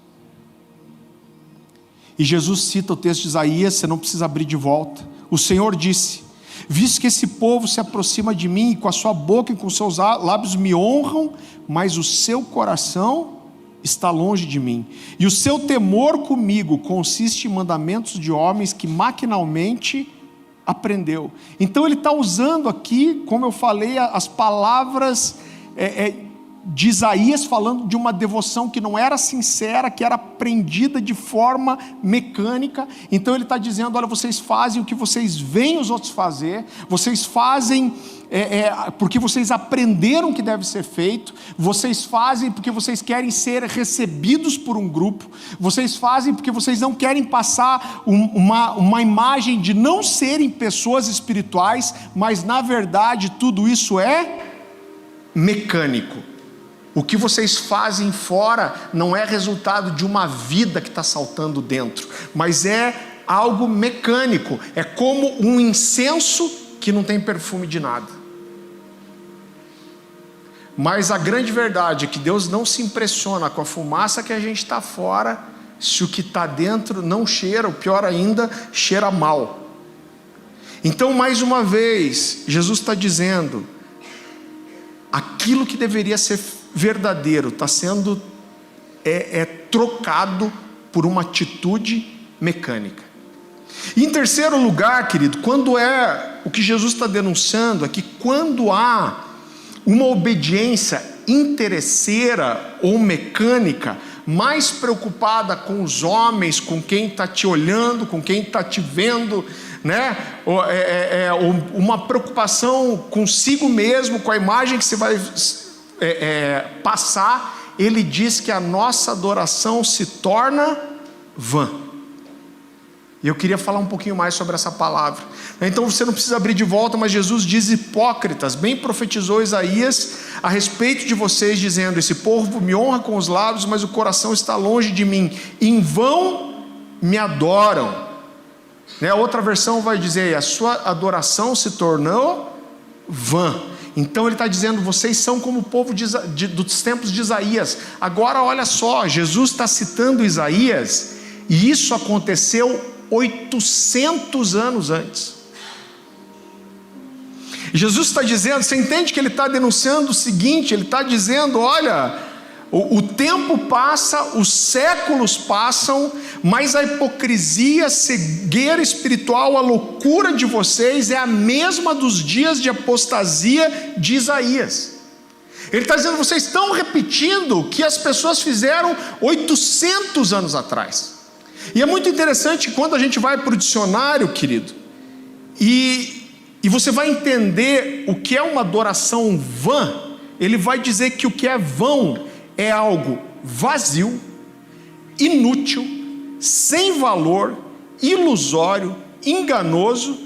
E Jesus cita o texto de Isaías, você não precisa abrir de volta. O Senhor disse: visto que esse povo se aproxima de mim, e com a sua boca e com os seus lábios me honram, mas o seu coração está longe de mim, e o seu temor comigo consiste em mandamentos de homens que maquinalmente aprendeu. Então ele está usando aqui, como eu falei, as palavras de Isaías, falando de uma devoção que não era sincera, que era aprendida de forma mecânica. Então ele está dizendo: olha, vocês fazem o que vocês veem os outros fazer, vocês fazem porque vocês aprenderam que deve ser feito, vocês fazem porque vocês querem ser recebidos por um grupo, vocês fazem porque vocês não querem passar uma imagem de não serem pessoas espirituais, mas na verdade tudo isso é mecânico. O que vocês fazem fora não é resultado de uma vida que está saltando dentro, mas é algo mecânico. É como um incenso que não tem perfume de nada. Mas a grande verdade é que Deus não se impressiona com a fumaça que a gente está fora, se o que está dentro não cheira, ou pior ainda, cheira mal. Então, mais uma vez, Jesus está dizendo, aquilo que deveria ser verdadeiro está sendo trocado por uma atitude mecânica. E em terceiro lugar, querido, o que Jesus está denunciando é que quando há uma obediência interesseira ou mecânica, mais preocupada com os homens, com quem está te olhando, com quem está te vendo, né? Uma preocupação consigo mesmo, com a imagem que você vai passar, ele diz que a nossa adoração se torna vã. E eu queria falar um pouquinho mais sobre essa palavra. Então você não precisa abrir de volta, mas Jesus diz: hipócritas, bem profetizou Isaías a respeito de vocês, dizendo: esse povo me honra com os lábios, mas o coração está longe de mim, em vão me adoram. Outra versão vai dizer: a sua adoração se tornou vã. Então ele está dizendo: vocês são como o povo dos tempos de Isaías. Agora olha só, Jesus está citando Isaías, e isso aconteceu 800 anos antes. Jesus está dizendo, você entende que ele está denunciando o seguinte, ele está dizendo: olha, o tempo passa, os séculos passam, mas a hipocrisia, a cegueira espiritual, a loucura de vocês é a mesma dos dias de apostasia de Isaías. Ele está dizendo: vocês estão repetindo o que as pessoas fizeram 800 anos atrás. E é muito interessante quando a gente vai para o dicionário, querido, e você vai entender o que é uma adoração vã. Ele vai dizer que o que é vão é algo vazio, inútil, sem valor, ilusório, enganoso,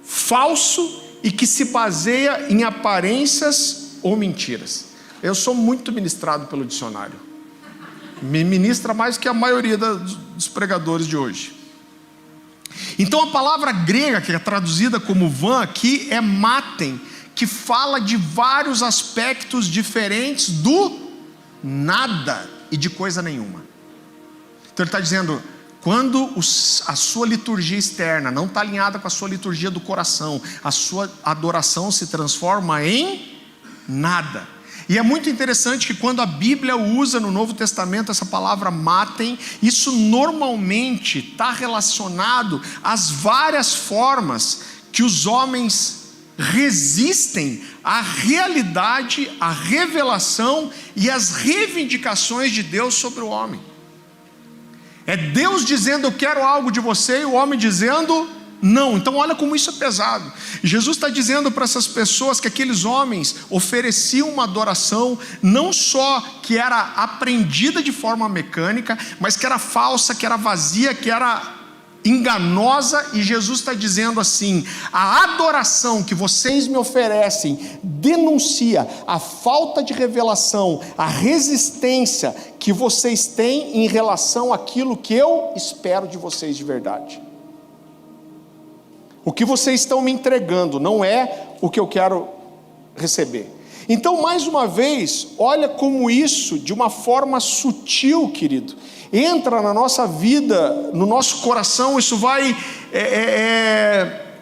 falso e que se baseia em aparências ou mentiras. Eu sou muito ministrado pelo dicionário. Me ministra mais que a maioria dos pregadores de hoje. Então a palavra grega que é traduzida como vã aqui é matem, que fala de vários aspectos diferentes do nada e de coisa nenhuma. Então ele está dizendo: quando a sua liturgia externa não está alinhada com a sua liturgia do coração, a sua adoração se transforma em nada. E é muito interessante que quando a Bíblia usa no Novo Testamento essa palavra matem, isso normalmente está relacionado às várias formas que os homens resistem à realidade, à revelação e às reivindicações de Deus sobre o homem. É Deus dizendo: eu quero algo de você, e o homem dizendo: não. Então olha como isso é pesado. Jesus está dizendo para essas pessoas que aqueles homens ofereciam uma adoração não só que era aprendida de forma mecânica, mas que era falsa, que era vazia, que era enganosa. E Jesus está dizendo assim: a adoração que vocês me oferecem denuncia a falta de revelação, a resistência que vocês têm em relação àquilo que eu espero de vocês de verdade. O que vocês estão me entregando não é o que eu quero receber. Então, mais uma vez, olha como isso, de uma forma sutil, querido, entra na nossa vida, no nosso coração. Isso vai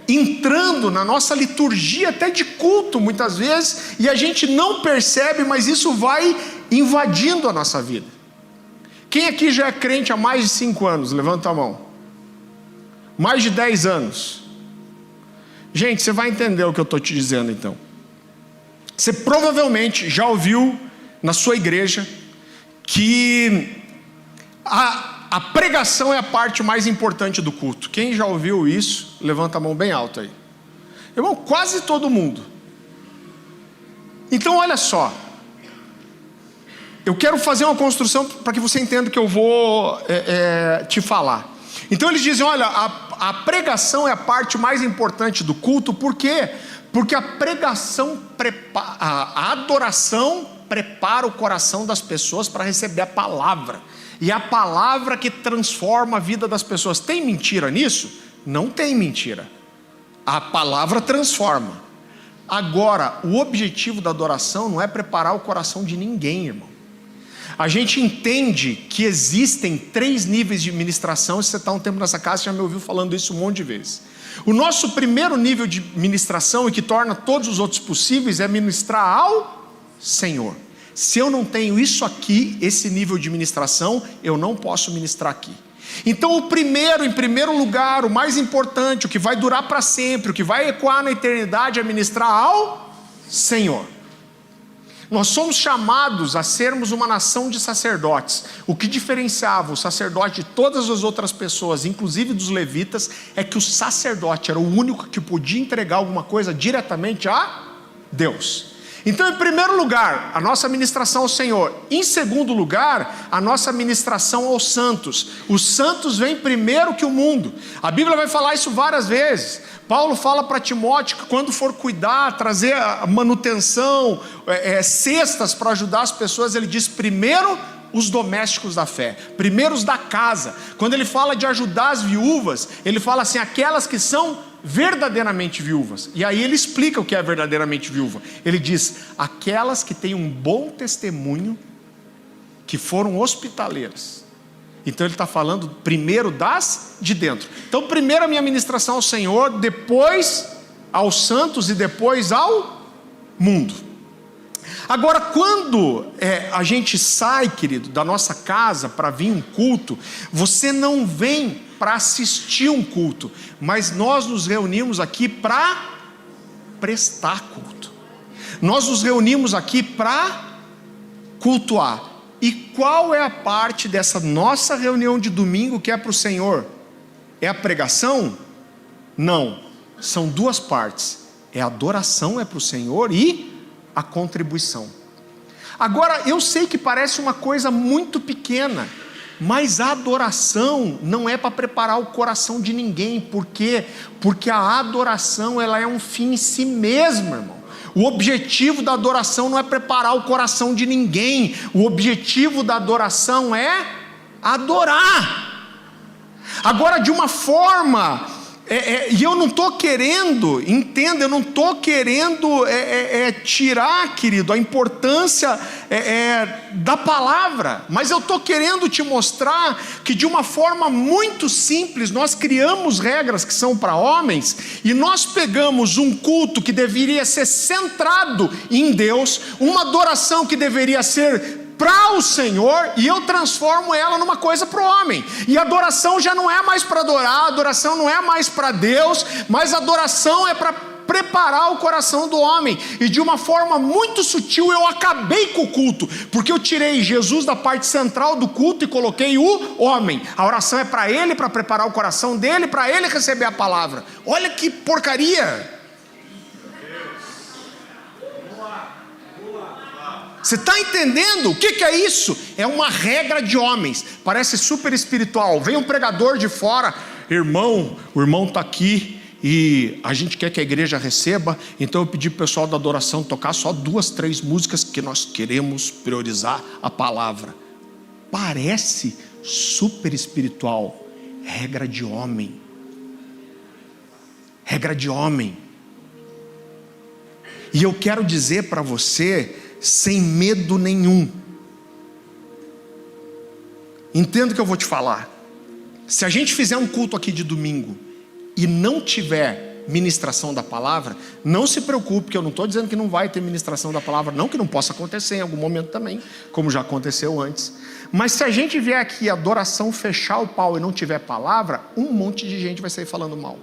entrando na nossa liturgia, até de culto muitas vezes, e a gente não percebe, mas isso vai invadindo a nossa vida. Quem aqui já é crente há mais de 5 anos? Levanta a mão. Mais de 10 anos. Gente, você vai entender o que eu estou te dizendo então. Você provavelmente já ouviu na sua igreja que a pregação é a parte mais importante do culto. Quem já ouviu isso, levanta a mão bem alta aí. Irmão, quase todo mundo. Então olha só, eu quero fazer uma construção para que você entenda o que eu vou te falar. Então eles dizem: olha, a pregação é a parte mais importante do culto. Por quê? Porque a pregação a adoração prepara o coração das pessoas para receber a palavra, e a palavra que transforma a vida das pessoas. Tem mentira nisso? Não tem mentira. A palavra transforma. Agora, o objetivo da adoração não é preparar o coração de ninguém, irmão. A gente entende que existem 3 níveis de ministração. Se você está um tempo nessa casa, você já me ouviu falando isso um monte de vezes. O nosso primeiro nível de ministração, e que torna todos os outros possíveis, é ministrar ao Senhor. Se eu não tenho isso aqui, esse nível de ministração, eu não posso ministrar aqui. Então em primeiro lugar, o mais importante, o que vai durar para sempre, o que vai ecoar na eternidade, é ministrar ao Senhor. Nós somos chamados a sermos uma nação de sacerdotes. O que diferenciava o sacerdote de todas as outras pessoas, inclusive dos levitas, é que o sacerdote era o único que podia entregar alguma coisa diretamente a Deus. Então, em primeiro lugar, a nossa ministração ao Senhor. Em segundo lugar, a nossa ministração aos santos. Os santos vêm primeiro que o mundo. A Bíblia vai falar isso várias vezes. Paulo fala para Timóteo que quando for cuidar, trazer a manutenção, cestas para ajudar as pessoas, ele diz primeiro os domésticos da fé, primeiro os da casa. Quando ele fala de ajudar as viúvas, ele fala assim, aquelas que são verdadeiramente viúvas. E aí ele explica o que é verdadeiramente viúva. Ele diz, aquelas que têm um bom testemunho, que foram hospitaleiras. Então ele está falando primeiro das de dentro. Então primeiro a minha ministração ao Senhor, depois aos santos e depois ao mundo. Agora, quando a gente sai, querido, da nossa casa para vir um culto, você não vem para assistir um culto, mas nós nos reunimos aqui para prestar culto. Nós nos reunimos aqui para cultuar. E qual é a parte dessa nossa reunião de domingo que é para o Senhor? É a pregação? Não, são 2 partes. A adoração é para o Senhor e a contribuição. Agora, eu sei que parece uma coisa muito pequena, mas a adoração não é para preparar o coração de ninguém. Por quê? Porque a adoração, ela é um fim em si mesma, irmão. O objetivo da adoração não é preparar o coração de ninguém. O objetivo da adoração é adorar. Agora, de uma forma... e eu não estou querendo, entenda, eu não estou querendo tirar, querido, a importância da palavra, mas eu estou querendo te mostrar que de uma forma muito simples, nós criamos regras que são para homens, e nós pegamos um culto que deveria ser centrado em Deus, uma adoração que deveria ser para o Senhor, e eu transformo ela numa coisa para o homem. E a adoração já não é mais para adorar, a adoração não é mais para Deus, mas a adoração é para preparar o coração do homem. E de uma forma muito sutil eu acabei com o culto, porque eu tirei Jesus da parte central do culto e coloquei o homem. A oração é para ele, para preparar o coração dele, para ele receber a palavra. Olha que porcaria! Você está entendendo? O que é isso? É uma regra de homens, parece super espiritual. Vem um pregador de fora, irmão, o irmão está aqui e a gente quer que a igreja receba, então eu pedi para o pessoal da adoração tocar só 2, 3 músicas que nós queremos priorizar a palavra. Parece super espiritual, regra de homem. Regra de homem. E eu quero dizer para você, sem medo nenhum, entenda o que eu vou te falar. Se a gente fizer um culto aqui de domingo e não tiver ministração da palavra, não se preocupe, porque eu não estou dizendo que não vai ter ministração da palavra, não que não possa acontecer em algum momento também, como já aconteceu antes. Mas se a gente vier aqui adoração, fechar o pau e não tiver palavra, um monte de gente vai sair falando mal,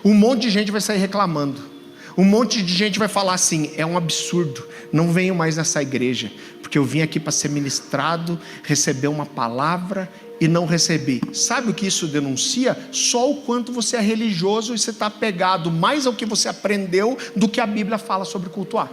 um monte de gente vai sair reclamando, um monte de gente vai falar assim, é um absurdo, não venho mais nessa igreja, porque eu vim aqui para ser ministrado, receber uma palavra e não recebi. Sabe o que isso denuncia? Só o quanto você é religioso e você está apegado mais ao que você aprendeu do que a Bíblia fala sobre cultuar.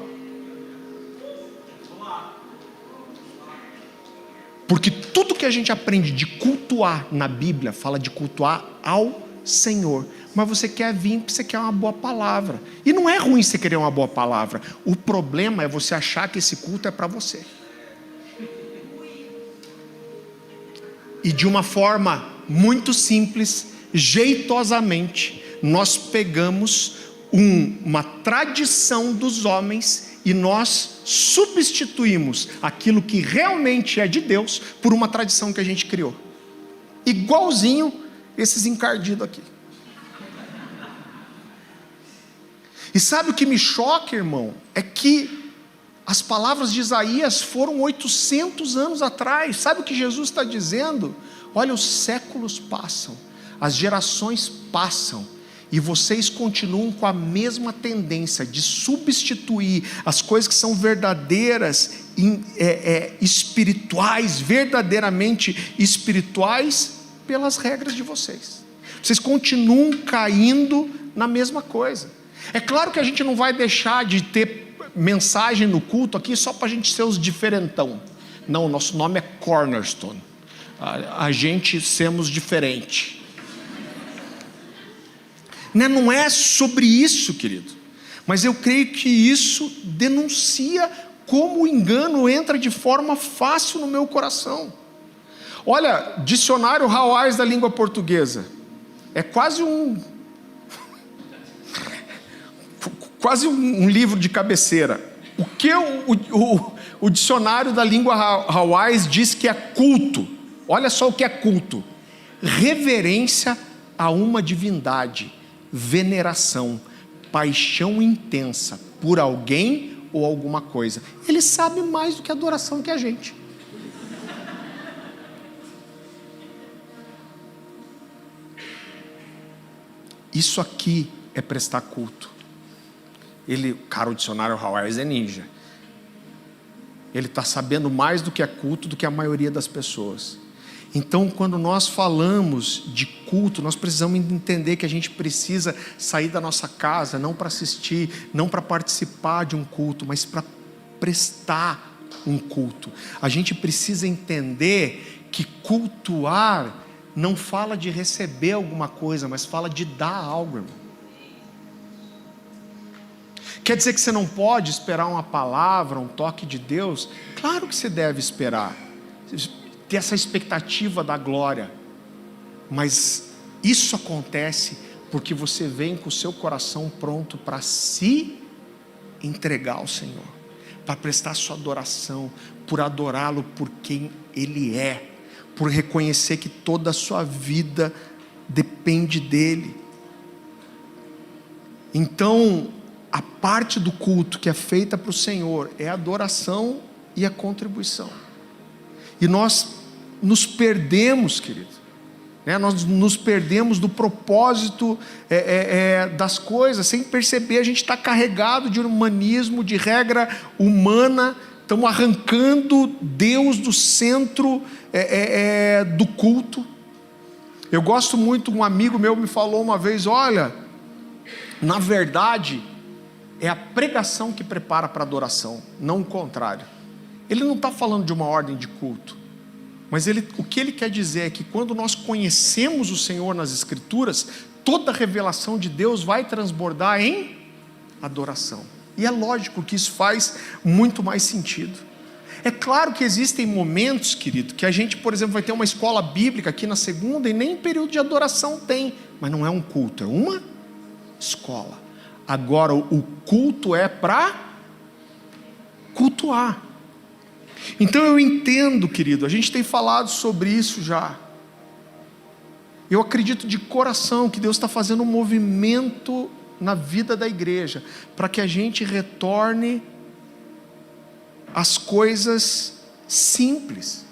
Porque tudo que a gente aprende de cultuar na Bíblia, fala de cultuar ao Senhor. Mas você quer vir porque você quer uma boa palavra. E não é ruim você querer uma boa palavra. O problema é você achar que esse culto é para você. E de uma forma muito simples, jeitosamente, nós pegamos uma tradição dos homens e nós substituímos aquilo que realmente é de Deus por uma tradição que a gente criou. Igualzinho esses encardidos aqui. E sabe o que me choca, irmão? É que as palavras de Isaías foram 800 anos atrás. Sabe o que Jesus está dizendo? Olha, os séculos passam, as gerações passam, e vocês continuam com a mesma tendência de substituir as coisas que são verdadeiras, espirituais, verdadeiramente espirituais, pelas regras de vocês. Vocês continuam caindo na mesma coisa. É claro que a gente não vai deixar de ter mensagem no culto aqui só para a gente ser os diferentão. Não, o nosso nome é Cornerstone. A gente sermos diferente. Não é sobre isso, querido. Mas eu creio que isso denuncia como o engano entra de forma fácil no meu coração. Olha, dicionário Hawais da língua portuguesa. É quase um livro de cabeceira. O que o dicionário da língua Hawais diz que é culto? Olha só o que é culto: reverência a uma divindade, veneração, paixão intensa por alguém ou alguma coisa. Ele sabe mais do que adoração que a gente. Isso aqui é prestar culto. O dicionário Hawais é ninja. Ele está sabendo mais do que é culto do que a maioria das pessoas. Então, quando nós falamos de culto, nós precisamos entender que a gente precisa sair da nossa casa, não para assistir, não para participar de um culto, mas para prestar um culto. A gente precisa entender que cultuar não fala de receber alguma coisa, mas fala de dar algo, irmão. Quer dizer que você não pode esperar uma palavra, um toque de Deus? Claro que você deve esperar, ter essa expectativa da glória, mas isso acontece porque você vem com o seu coração pronto para se entregar ao Senhor, para prestar sua adoração, por adorá-lo por quem Ele é, por reconhecer que toda a sua vida depende dEle. Então, a parte do culto que é feita para o Senhor é a adoração e a contribuição. E nós nos perdemos, querido. Nós nos perdemos do propósito das coisas. Sem perceber, a gente está carregado de humanismo, de regra humana. Estamos arrancando Deus do centro do culto. Eu gosto muito, um amigo meu me falou uma vez: olha, na verdade, é a pregação que prepara para a adoração, não o contrário. Ele não está falando de uma ordem de culto, mas o que ele quer dizer é que quando nós conhecemos o Senhor nas Escrituras, toda a revelação de Deus vai transbordar em adoração. E é lógico que isso faz muito mais sentido. É claro que existem momentos, querido, que a gente, por exemplo, vai ter uma escola bíblica aqui na segunda e nem período de adoração tem, mas não é um culto, é uma escola. Agora, o culto é para cultuar. Então eu entendo, querido, a gente tem falado sobre isso já. Eu acredito de coração que Deus está fazendo um movimento na vida da igreja, para que a gente retorne às coisas simples.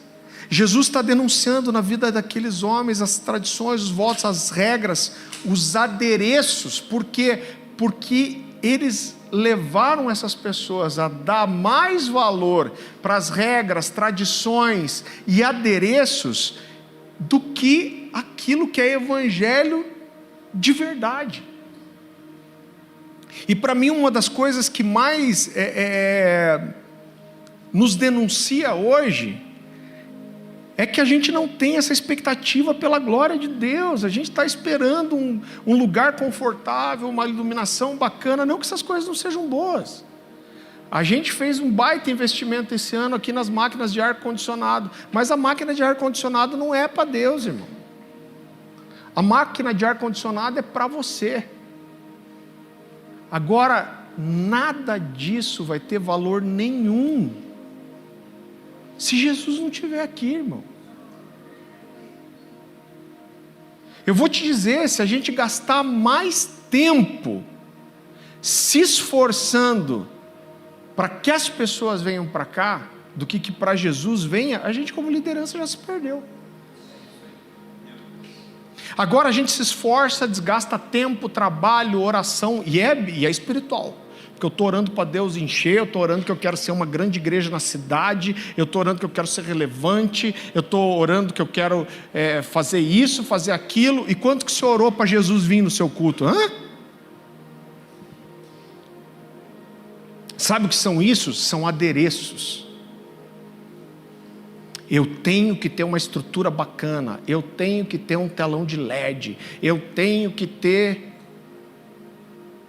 Jesus está denunciando na vida daqueles homens as tradições, os votos, as regras, os adereços. Por quê? Porque eles levaram essas pessoas a dar mais valor para as regras, tradições e adereços do que aquilo que é evangelho de verdade. E para mim, uma das coisas que mais nos denuncia hoje é que a gente não tem essa expectativa pela glória de Deus. A gente está esperando um lugar confortável, uma iluminação bacana. Não que essas coisas não sejam boas. A gente fez um baita investimento esse ano aqui nas máquinas de ar-condicionado, mas a máquina de ar-condicionado não é para Deus, irmão. A máquina de ar-condicionado é para você. Agora, nada disso vai ter valor nenhum se Jesus não estiver aqui, irmão. Eu vou te dizer, se a gente gastar mais tempo se esforçando para que as pessoas venham para cá, do que para Jesus venha, a gente como liderança já se perdeu. Agora a gente se esforça, desgasta tempo, trabalho, oração, e é espiritual, porque eu estou orando para Deus encher, eu estou orando que eu quero ser uma grande igreja na cidade, eu estou orando que eu quero ser relevante, eu estou orando que eu quero fazer isso, fazer aquilo. E quanto que você orou para Jesus vir no seu culto? Sabe o que são isso? São adereços. Eu tenho que ter uma estrutura bacana, eu tenho que ter um telão de LED, eu tenho que ter...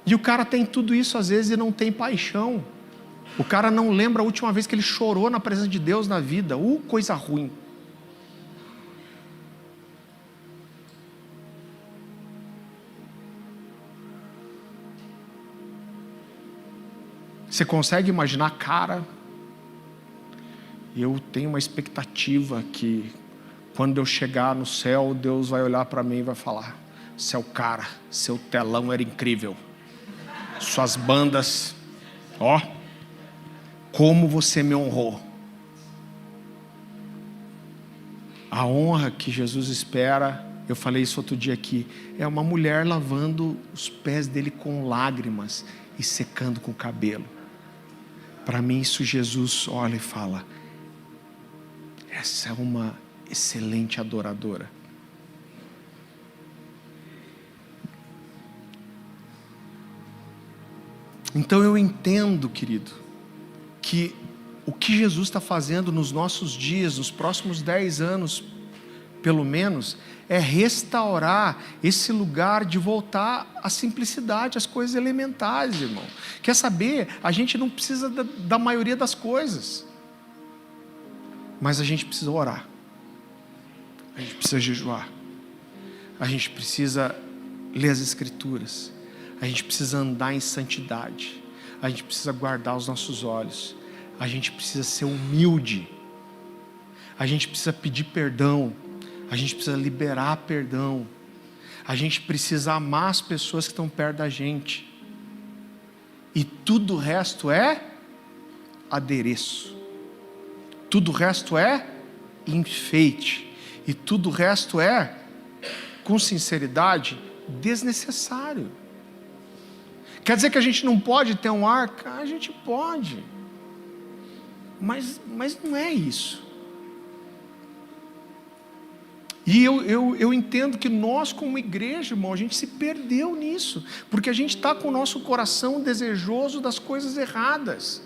E o cara tem tudo isso às vezes e não tem paixão. O cara não lembra a última vez que ele chorou na presença de Deus na vida. Coisa ruim. Você consegue imaginar, cara? Eu tenho uma expectativa que quando eu chegar no céu, Deus vai olhar para mim e vai falar: seu cara, seu telão era incrível, suas bandas, como você me honrou. A honra que Jesus espera, eu falei isso outro dia aqui, é uma mulher lavando os pés dele com lágrimas e secando com o cabelo. Para mim isso, Jesus olha e fala: essa é uma excelente adoradora. Então eu entendo, querido, que o que Jesus está fazendo nos nossos dias, nos próximos 10 anos, pelo menos, é restaurar esse lugar de voltar à simplicidade, às coisas elementares, irmão. Quer saber? A gente não precisa da maioria das coisas, mas a gente precisa orar, a gente precisa jejuar, a gente precisa ler as Escrituras, a gente precisa andar em santidade, a gente precisa guardar os nossos olhos, a gente precisa ser humilde, a gente precisa pedir perdão, a gente precisa liberar perdão, a gente precisa amar as pessoas que estão perto da gente, e tudo o resto é adereço, tudo o resto é enfeite, e tudo o resto é, com sinceridade, desnecessário. Quer dizer que a gente não pode ter um arca? A gente pode, mas não é isso. E eu entendo que nós como igreja, irmão, a gente se perdeu nisso, porque a gente está com o nosso coração desejoso das coisas erradas.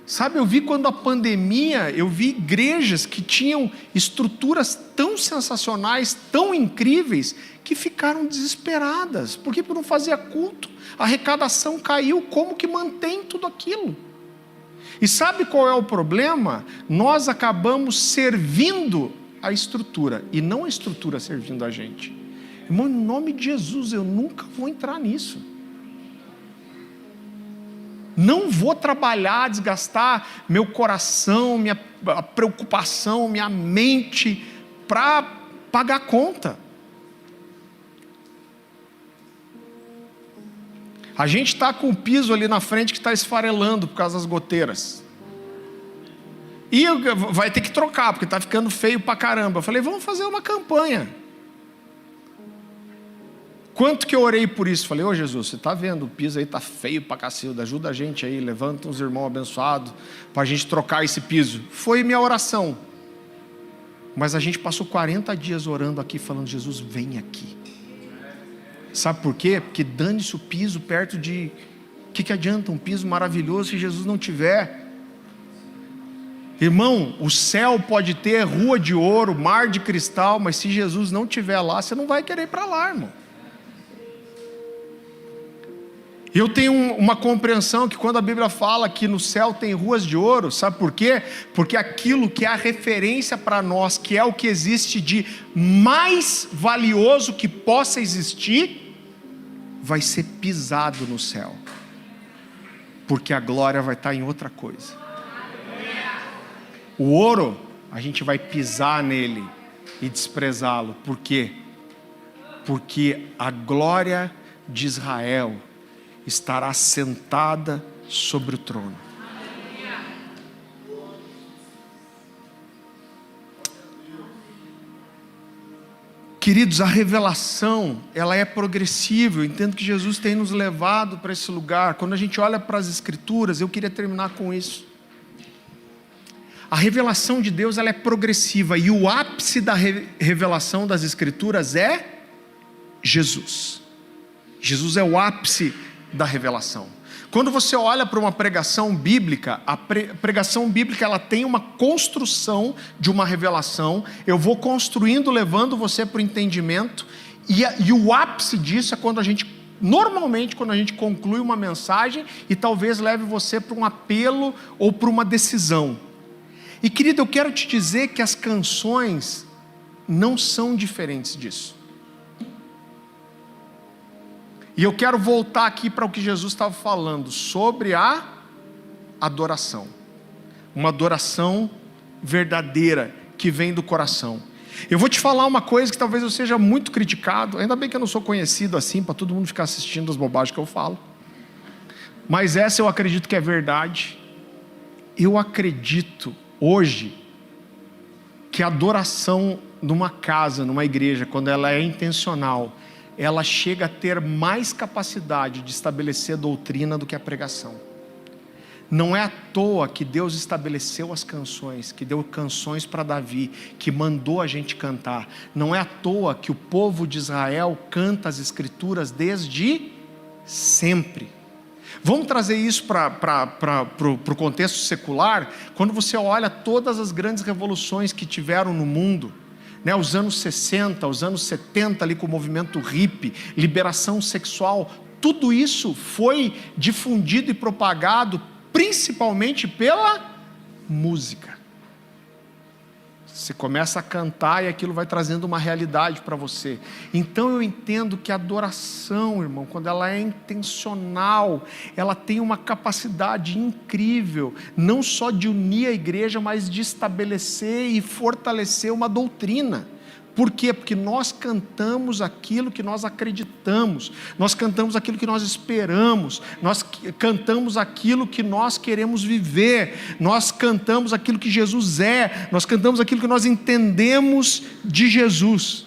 Sabe, eu vi quando a pandemia, eu vi igrejas que tinham estruturas tão sensacionais, tão incríveis, que ficaram desesperadas, porque por não fazer culto, a arrecadação caiu, como que mantém tudo aquilo? E sabe qual é o problema? Nós acabamos servindo a estrutura, e não a estrutura servindo a gente. Irmão, em nome de Jesus, eu nunca vou entrar nisso. Não vou trabalhar, desgastar meu coração, minha preocupação, minha mente, para pagar a conta. A gente está com o piso ali na frente que está esfarelando por causa das goteiras. E vai ter que trocar, porque está ficando feio pra caramba. Eu falei, vamos fazer uma campanha. Quanto que eu orei por isso? Falei, ô Jesus, você está vendo, o piso aí está feio pra cacilda, ajuda a gente aí, levanta uns irmãos abençoados, para a gente trocar esse piso. Foi minha oração. Mas a gente passou 40 dias orando aqui, falando, Jesus, vem aqui. Sabe por quê? Porque dane-se o piso perto de... O que adianta um piso maravilhoso se Jesus não tiver? Irmão, o céu pode ter rua de ouro, mar de cristal, mas se Jesus não estiver lá, você não vai querer ir para lá, irmão. Eu tenho uma compreensão que quando a Bíblia fala que no céu tem ruas de ouro, sabe por quê? Porque aquilo que é a referência para nós, que é o que existe de mais valioso que possa existir, vai ser pisado no céu, porque a glória vai estar em outra coisa. O ouro, a gente vai pisar nele e desprezá-lo. Por quê? Porque a glória de Israel estará sentada sobre o trono. Queridos, a revelação, ela é progressiva. Eu entendo que Jesus tem nos levado para esse lugar. Quando a gente olha para as Escrituras, eu queria terminar com isso. A revelação de Deus, ela é progressiva, e o ápice da revelação das Escrituras é Jesus. Jesus é o ápice da revelação. Quando você olha para uma pregação bíblica, a pregação bíblica, ela tem uma construção de uma revelação. Eu vou construindo, levando você para o entendimento, e o ápice disso é quando a gente, normalmente, quando a gente conclui uma mensagem e talvez leve você para um apelo ou para uma decisão. E querido, eu quero te dizer que as canções não são diferentes disso. E eu quero voltar aqui para o que Jesus estava falando sobre a adoração. Uma adoração verdadeira que vem do coração. Eu vou te falar uma coisa que talvez eu seja muito criticado. Ainda bem que eu não sou conhecido assim para todo mundo ficar assistindo as bobagens que eu falo. Mas essa eu acredito que é verdade. Eu acredito hoje que a adoração numa casa, numa igreja, quando ela é intencional, ela chega a ter mais capacidade de estabelecer doutrina do que a pregação. Não é à toa que Deus estabeleceu as canções, que deu canções para Davi, que mandou a gente cantar. Não é à toa que o povo de Israel canta as Escrituras desde sempre. Vamos trazer isso para o contexto secular. Quando você olha todas as grandes revoluções que tiveram no mundo, né, os anos 60, os anos 70 ali com o movimento hippie, liberação sexual, tudo isso foi difundido e propagado principalmente pela música. Você começa a cantar e aquilo vai trazendo uma realidade para você. Então eu entendo que a adoração, irmão, quando ela é intencional, ela tem uma capacidade incrível, não só de unir a igreja, mas de estabelecer e fortalecer uma doutrina. Por quê? Porque nós cantamos aquilo que nós acreditamos, nós cantamos aquilo que nós esperamos, nós cantamos aquilo que nós queremos viver, nós cantamos aquilo que Jesus é, nós cantamos aquilo que nós entendemos de Jesus.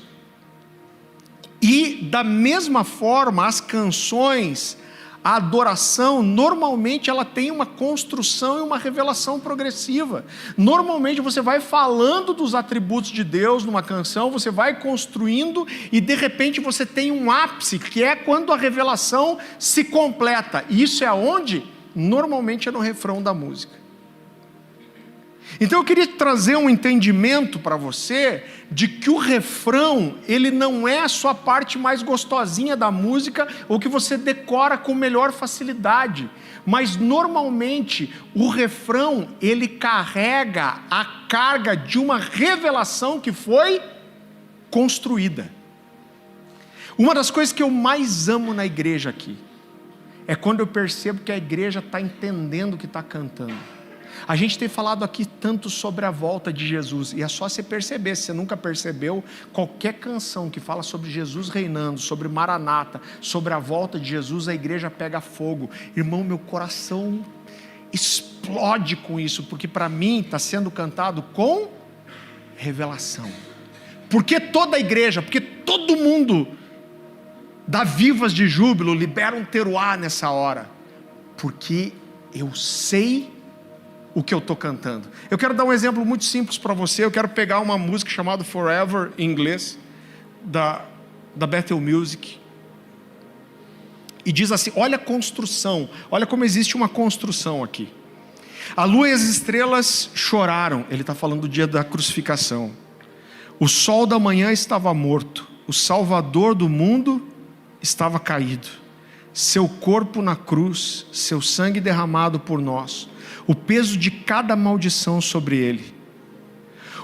E da mesma forma, as canções, a adoração, normalmente ela tem uma construção e uma revelação progressiva. Normalmente você vai falando dos atributos de Deus numa canção, você vai construindo e de repente você tem um ápice, que é quando a revelação se completa. E isso é onde? Normalmente é no refrão da música. Então eu queria trazer um entendimento para você de que o refrão, ele não é a sua parte mais gostosinha da música ou que você decora com melhor facilidade, mas normalmente o refrão, ele carrega a carga de uma revelação que foi construída. Uma das coisas que eu mais amo na igreja aqui é quando eu percebo que a igreja está entendendo o que está cantando. A gente tem falado aqui tanto sobre a volta de Jesus, e é só você perceber, se você nunca percebeu, qualquer canção que fala sobre Jesus reinando, sobre Maranata, sobre a volta de Jesus, a igreja pega fogo. Irmão, meu coração explode com isso, porque para mim está sendo cantado com revelação. Porque toda a igreja, porque todo mundo dá vivas de júbilo, libera um teruá nessa hora, porque eu sei o que eu estou cantando. Eu quero dar um exemplo muito simples para você. Eu quero pegar uma música chamada Forever, em inglês, da Bethel Music, e diz assim, olha a construção, olha como existe uma construção aqui. A lua e as estrelas choraram, ele está falando do dia da crucificação. O sol da manhã estava morto, o Salvador do mundo estava caído. seu corpo na cruz, seu sangue derramado por nós, o peso de cada maldição sobre ele.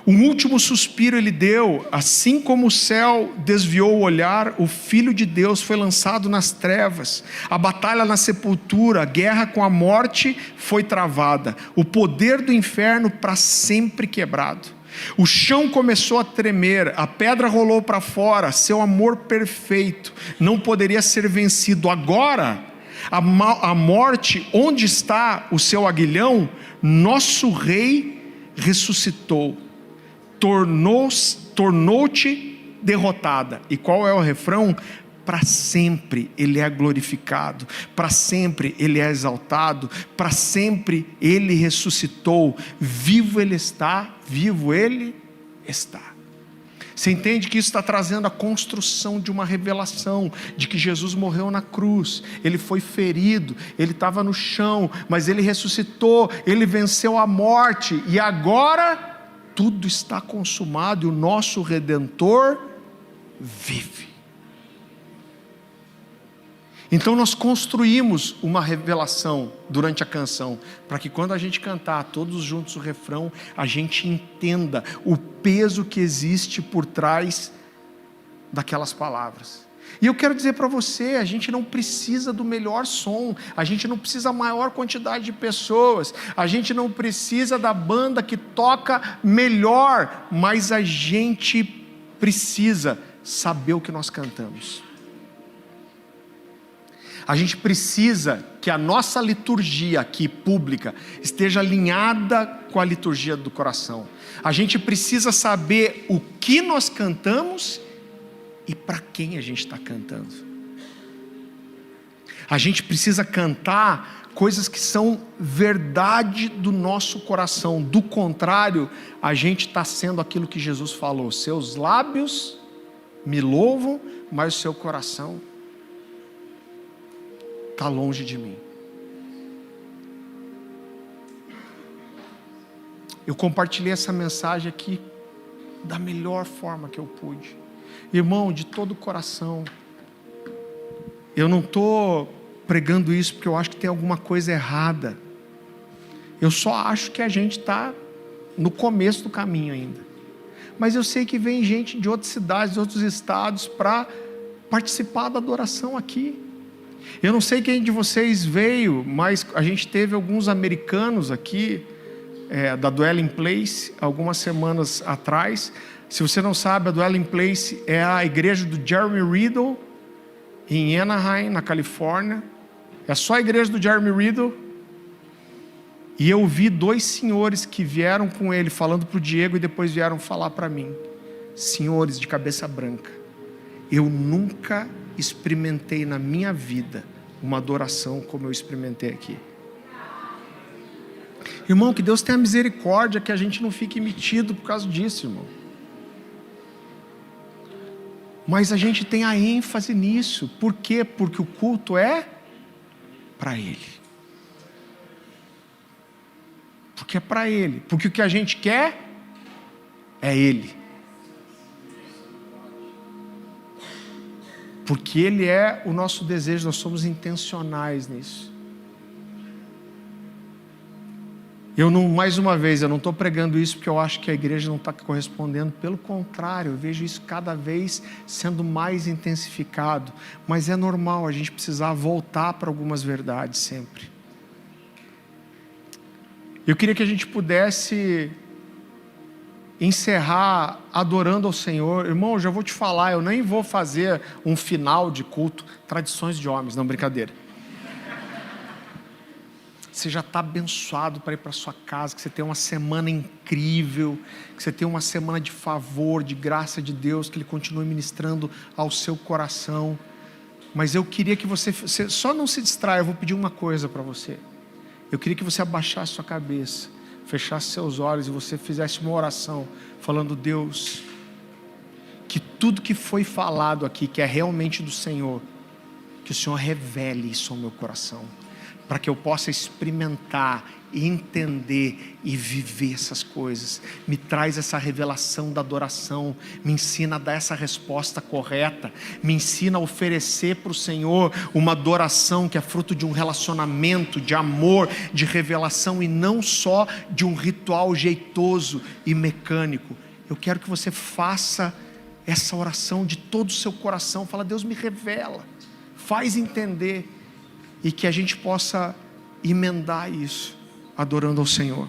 Um último suspiro ele deu, assim como o céu desviou o olhar, o Filho de Deus foi lançado nas trevas, a batalha na sepultura, a guerra com a morte foi travada, o poder do inferno para sempre quebrado. O chão começou a tremer, a pedra rolou para fora, seu amor perfeito não poderia ser vencido. Agora, a morte, onde está o seu aguilhão? Nosso rei ressuscitou. Tornou-te derrotada. E qual é o refrão? Para sempre ele é glorificado, para sempre ele é exaltado, para sempre ele ressuscitou, vivo ele está, vivo ele está. Você entende que isso está trazendo a construção de uma revelação, de que Jesus morreu na cruz, ele foi ferido, ele estava no chão, mas ele ressuscitou, ele venceu a morte, e agora tudo está consumado e o nosso Redentor vive. Então nós construímos uma revelação durante a canção, para que quando a gente cantar todos juntos o refrão, a gente entenda o peso que existe por trás daquelas palavras. E eu quero dizer para você, a gente não precisa do melhor som, a gente não precisa da maior quantidade de pessoas, a gente não precisa da banda que toca melhor, mas a gente precisa saber o que nós cantamos. A gente precisa que a nossa liturgia aqui pública esteja alinhada com a liturgia do coração. A gente precisa saber o que nós cantamos e para quem a gente está cantando. A gente precisa cantar coisas que são verdade do nosso coração. Do contrário, a gente está sendo aquilo que Jesus falou: seus lábios me louvam, mas o seu coração está longe de mim. Eu compartilhei essa mensagem aqui da melhor forma que eu pude. Irmão, de todo o coração, eu não estou pregando isso porque eu acho que tem alguma coisa errada. Eu só acho que a gente está no começo do caminho ainda. Mas eu sei que vem gente de outras cidades, de outros estados, para participar da adoração aqui. Eu não sei quem de vocês veio, mas a gente teve alguns americanos aqui, da Dwelling Place, algumas semanas atrás. Se você não sabe, a Dwelling Place é a igreja do Jeremy Riddle, em Anaheim, na Califórnia. É só a igreja do Jeremy Riddle. E eu vi 2 senhores que vieram com ele, falando para o Diego, e depois vieram falar para mim. Senhores de cabeça branca. Eu nunca experimentei na minha vida uma adoração como eu experimentei aqui. Irmão, que Deus tenha misericórdia, que a gente não fique metido por causa disso, irmão. Mas a gente tem a ênfase nisso. Por quê? Porque o culto é para Ele. Porque é para Ele. Porque o que a gente quer é Ele. Porque Ele é o nosso desejo, nós somos intencionais nisso. Mais uma vez, eu não estou pregando isso porque eu acho que a igreja não está correspondendo. Pelo contrário, eu vejo isso cada vez sendo mais intensificado. Mas é normal a gente precisar voltar para algumas verdades sempre. Eu queria que a gente pudesse encerrar adorando ao Senhor. Irmão, eu já vou te falar, eu nem vou fazer um final de culto, tradições de homens, não, brincadeira. Você já está abençoado para ir para sua casa, que você tenha uma semana incrível, que você tenha uma semana de favor, de graça de Deus, que Ele continue ministrando ao seu coração. Mas eu queria que você só não se distraia. Eu vou pedir uma coisa para você. Eu queria que você abaixasse sua cabeça, fechasse seus olhos e você fizesse uma oração, falando: Deus, que tudo que foi falado aqui, que é realmente do Senhor, que o Senhor revele isso ao meu coração. para que eu possa experimentar, entender e viver essas coisas. Me traz essa revelação da adoração, me ensina a dar essa resposta correta, me ensina a oferecer para o Senhor uma adoração que é fruto de um relacionamento, de amor, de revelação, e não só de um ritual jeitoso e mecânico. Eu quero que você faça essa oração de todo o seu coração. Fala: Deus, me revela, faz entender, e que a gente possa emendar isso adorando ao Senhor.